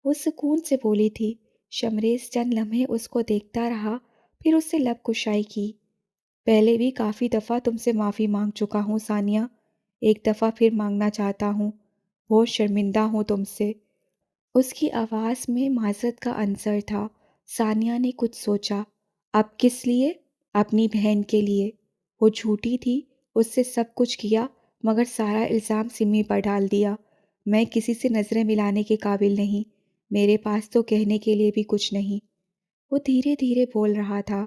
وہ سکون سے بولی تھی۔ شمریز چند لمحے اس کو دیکھتا رہا، پھر اس سے لب کشائی کی۔ پہلے بھی کافی دفعہ تم سے معافی مانگ چکا ہوں ثانیہ، ایک دفعہ پھر مانگنا چاہتا ہوں۔ بہت شرمندہ ہوں تم سے۔ اس کی آواز میں معذرت کا عنصر تھا۔ ثانیہ نے کچھ سوچا۔ اب کس لیے؟ اپنی بہن کے لیے۔ وہ جھوٹی تھی، اس سے سب کچھ کیا، مگر سارا الزام سمی پر ڈال دیا۔ میں کسی سے نظریں ملانے کے قابل نہیں، میرے پاس تو کہنے کے لیے بھی کچھ نہیں۔ وہ دھیرے دھیرے بول رہا تھا۔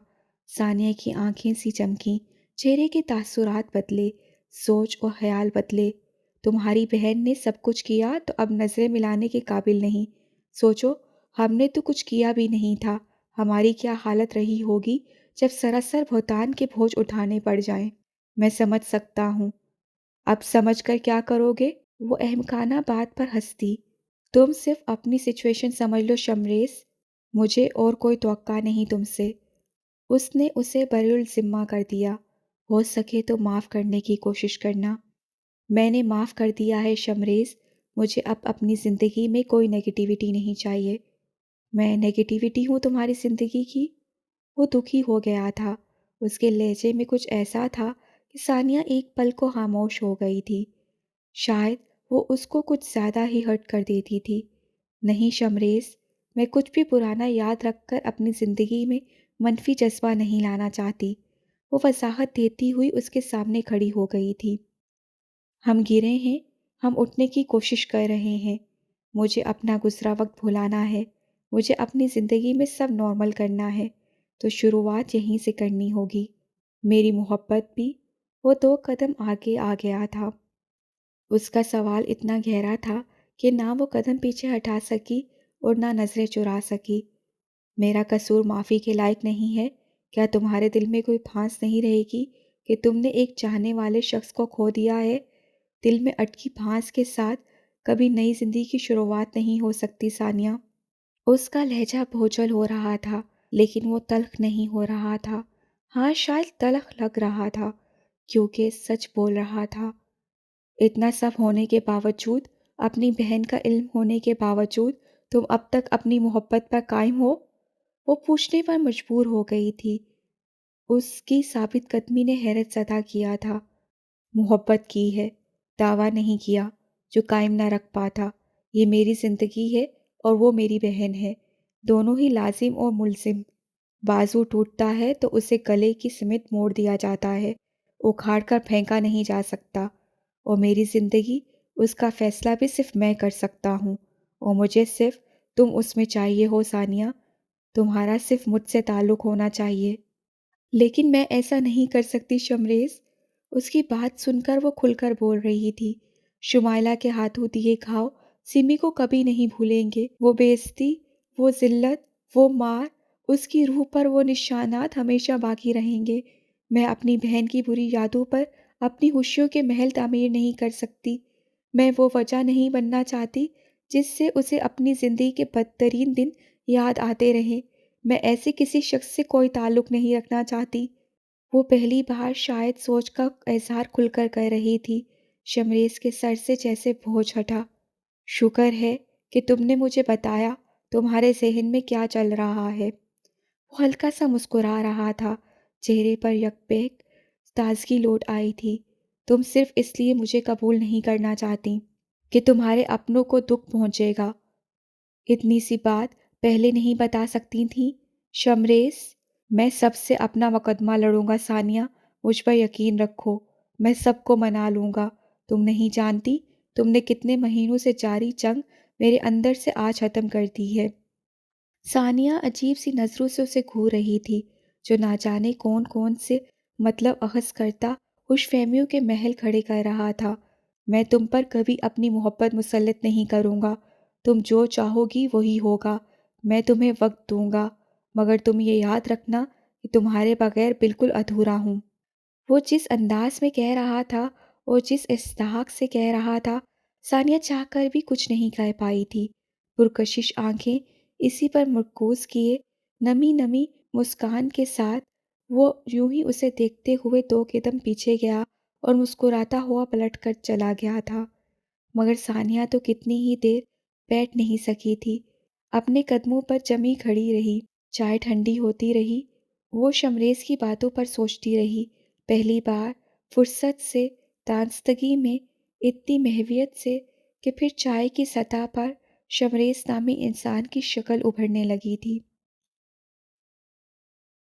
ثانیہ کی آنکھیں سی چمکیں، چہرے کے تاثرات بدلے، سوچ اور خیال بدلے۔ تمہاری بہن نے سب کچھ کیا تو اب نظریں ملانے کے قابل نہیں۔ سوچو، ہم نے تو کچھ کیا بھی نہیں تھا، ہماری کیا حالت رہی ہوگی جب سراسر بہتان کے بوجھ اٹھانے پڑ جائیں۔ میں سمجھ سکتا ہوں۔ اب سمجھ کر کیا کرو گے؟ وہ احمقانہ بات پر ہنس دی۔ تم صرف اپنی سچویشن سمجھ لو شمریز، مجھے اور کوئی توقع نہیں تم سے۔ اس نے اسے برالذمہ کر دیا۔ ہو سکے تو معاف کرنے کی کوشش کرنا۔ میں نے معاف کر دیا ہے شمریز، مجھے اب اپنی زندگی میں کوئی نیگیٹیوٹی نہیں چاہیے۔ میں نیگیٹیوٹی ہوں تمہاری زندگی کی؟ وہ دکھی ہو گیا تھا۔ اس کے لہجے میں کچھ ایسا تھا کہ ثانیہ ایک پل کو خاموش ہو گئی تھی۔ شاید وہ اس کو کچھ زیادہ ہی ہرٹ کر دیتی تھی۔ نہیں شمریز، میں کچھ بھی پرانا یاد رکھ کر اپنی زندگی میں منفی جذبہ نہیں لانا چاہتی۔ وہ وضاحت دیتی ہوئی اس کے سامنے کھڑی ہو گئی تھی۔ ہم گرے ہیں، ہم اٹھنے کی کوشش کر رہے ہیں۔ مجھے اپنا گزرا وقت بھلانا ہے، مجھے اپنی زندگی میں سب نارمل کرنا ہے، تو شروعات یہیں سے کرنی ہوگی۔ میری محبت بھی۔ وہ 2 قدم آگے آ گیا تھا۔ اس کا سوال اتنا گہرا تھا کہ نہ وہ قدم پیچھے ہٹا سکی اور نہ نظریں چرا سکی۔ میرا قصور معافی کے لائق نہیں ہے؟ کیا تمہارے دل میں کوئی پھانس نہیں رہے گی کہ تم نے ایک چاہنے والے شخص کو کھو دیا ہے؟ دل میں اٹکی پھانس کے ساتھ کبھی نئی زندگی کی شروعات نہیں ہو سکتی ثانیہ۔ اس کا لہجہ بوجھل ہو رہا تھا، لیکن وہ تلخ نہیں ہو رہا تھا۔ ہاں، شاید تلخ لگ رہا تھا، کیونکہ سچ بول رہا تھا۔ اتنا سب ہونے کے باوجود، اپنی بہن کا علم ہونے کے باوجود، تم اب تک اپنی محبت پر قائم ہو؟ وہ پوچھنے پر مجبور ہو گئی تھی۔ اس کی ثابت قدمی نے حیرت زدہ کیا تھا۔ محبت کی ہے، دعویٰ نہیں کیا جو قائم نہ رکھ پاتا۔ یہ میری زندگی ہے اور وہ میری بہن ہے، دونوں ہی لازم اور ملزم۔ بازو ٹوٹتا ہے تو اسے گلے کی سمت موڑ دیا جاتا ہے، اکھاڑ کر پھینکا نہیں جا سکتا۔ اور میری زندگی، اس کا فیصلہ بھی صرف میں کر سکتا ہوں، اور مجھے صرف تم اس میں چاہیے ہو ثانیہ، تمہارا صرف مجھ سے تعلق ہونا چاہیے۔ لیکن میں ایسا نہیں کر سکتی شمریز۔ اس کی بات سن کر وہ کھل کر بول رہی تھی۔ شمائلہ کے ہاتھوں دیے گھاؤ سمی کو کبھی نہیں بھولیں گے۔ وہ بے عزتی، وہ ذلت، وہ مار، اس کی روح پر وہ نشانات ہمیشہ باقی رہیں گے۔ میں اپنی بہن کی بری یادوں پر اپنی خوشیوں کے محل تعمیر نہیں کر سکتی۔ میں وہ وجہ نہیں بننا چاہتی جس سے اسے اپنی زندگی کے بدترین دن یاد آتے رہیں۔ میں ایسے کسی شخص سے کوئی تعلق نہیں رکھنا چاہتی۔ وہ پہلی بار شاید سوچ کا اظہار کھل کر کر رہی تھی۔ شمریز کے سر سے جیسے بوجھ ہٹا۔ شکر ہے کہ تم نے مجھے بتایا تمہارے ذہن میں کیا چل رہا ہے۔ وہ ہلکا سا مسکرا رہا تھا، چہرے پر یک بیک تازگی لوٹ آئی تھی۔ تم صرف اس لیے مجھے قبول نہیں کرنا چاہتی کہ تمہارے اپنوں کو دکھ پہنچے گا۔ اتنی سی بات پہلے نہیں بتا سکتی تھیں شمریز؟ میں سب سے اپنا مقدمہ لڑوں گا ثانیہ، مجھ پر یقین رکھو، میں سب کو منا لوں گا۔ تم نہیں جانتی تم نے کتنے مہینوں سے جاری جنگ میرے اندر سے آج ختم کر دی ہے۔ ثانیہ عجیب سی نظروں سے اسے گھور رہی تھی، جو نہ جانے کون کون سے مطلب اخذ کرتا خوش فہمیوں کے محل کھڑے کر رہا تھا۔ میں تم پر کبھی اپنی محبت مسلط نہیں کروں گا، تم جو چاہو گی وہی ہوگا، میں تمہیں وقت دوں گا، مگر تم یہ یاد رکھنا کہ تمہارے بغیر بالکل ادھورا ہوں۔ وہ جس انداز میں کہہ رہا تھا اور جس استحقاق سے کہہ رہا تھا، ثانیہ چاہ کر بھی کچھ نہیں کہہ پائی تھی۔ پرکشش آنکھیں اسی پر مرکوز کیے نمی نمی مسکان کے ساتھ وہ یوں ہی اسے دیکھتے ہوئے دو قدم پیچھے گیا اور مسکراتا ہوا پلٹ کر چلا گیا تھا۔ مگر ثانیہ تو کتنی ہی دیر بیٹھ نہیں سکی تھی، اپنے قدموں پر جمی کھڑی رہی، چائے ٹھنڈی ہوتی رہی، وہ شمریز کی باتوں پر سوچتی رہی۔ پہلی بار فرصت سے، دانستگی میں، اتنی محویت سے کہ پھر چائے کی سطح پر شمریز نامی انسان کی شکل ابھرنے لگی تھی۔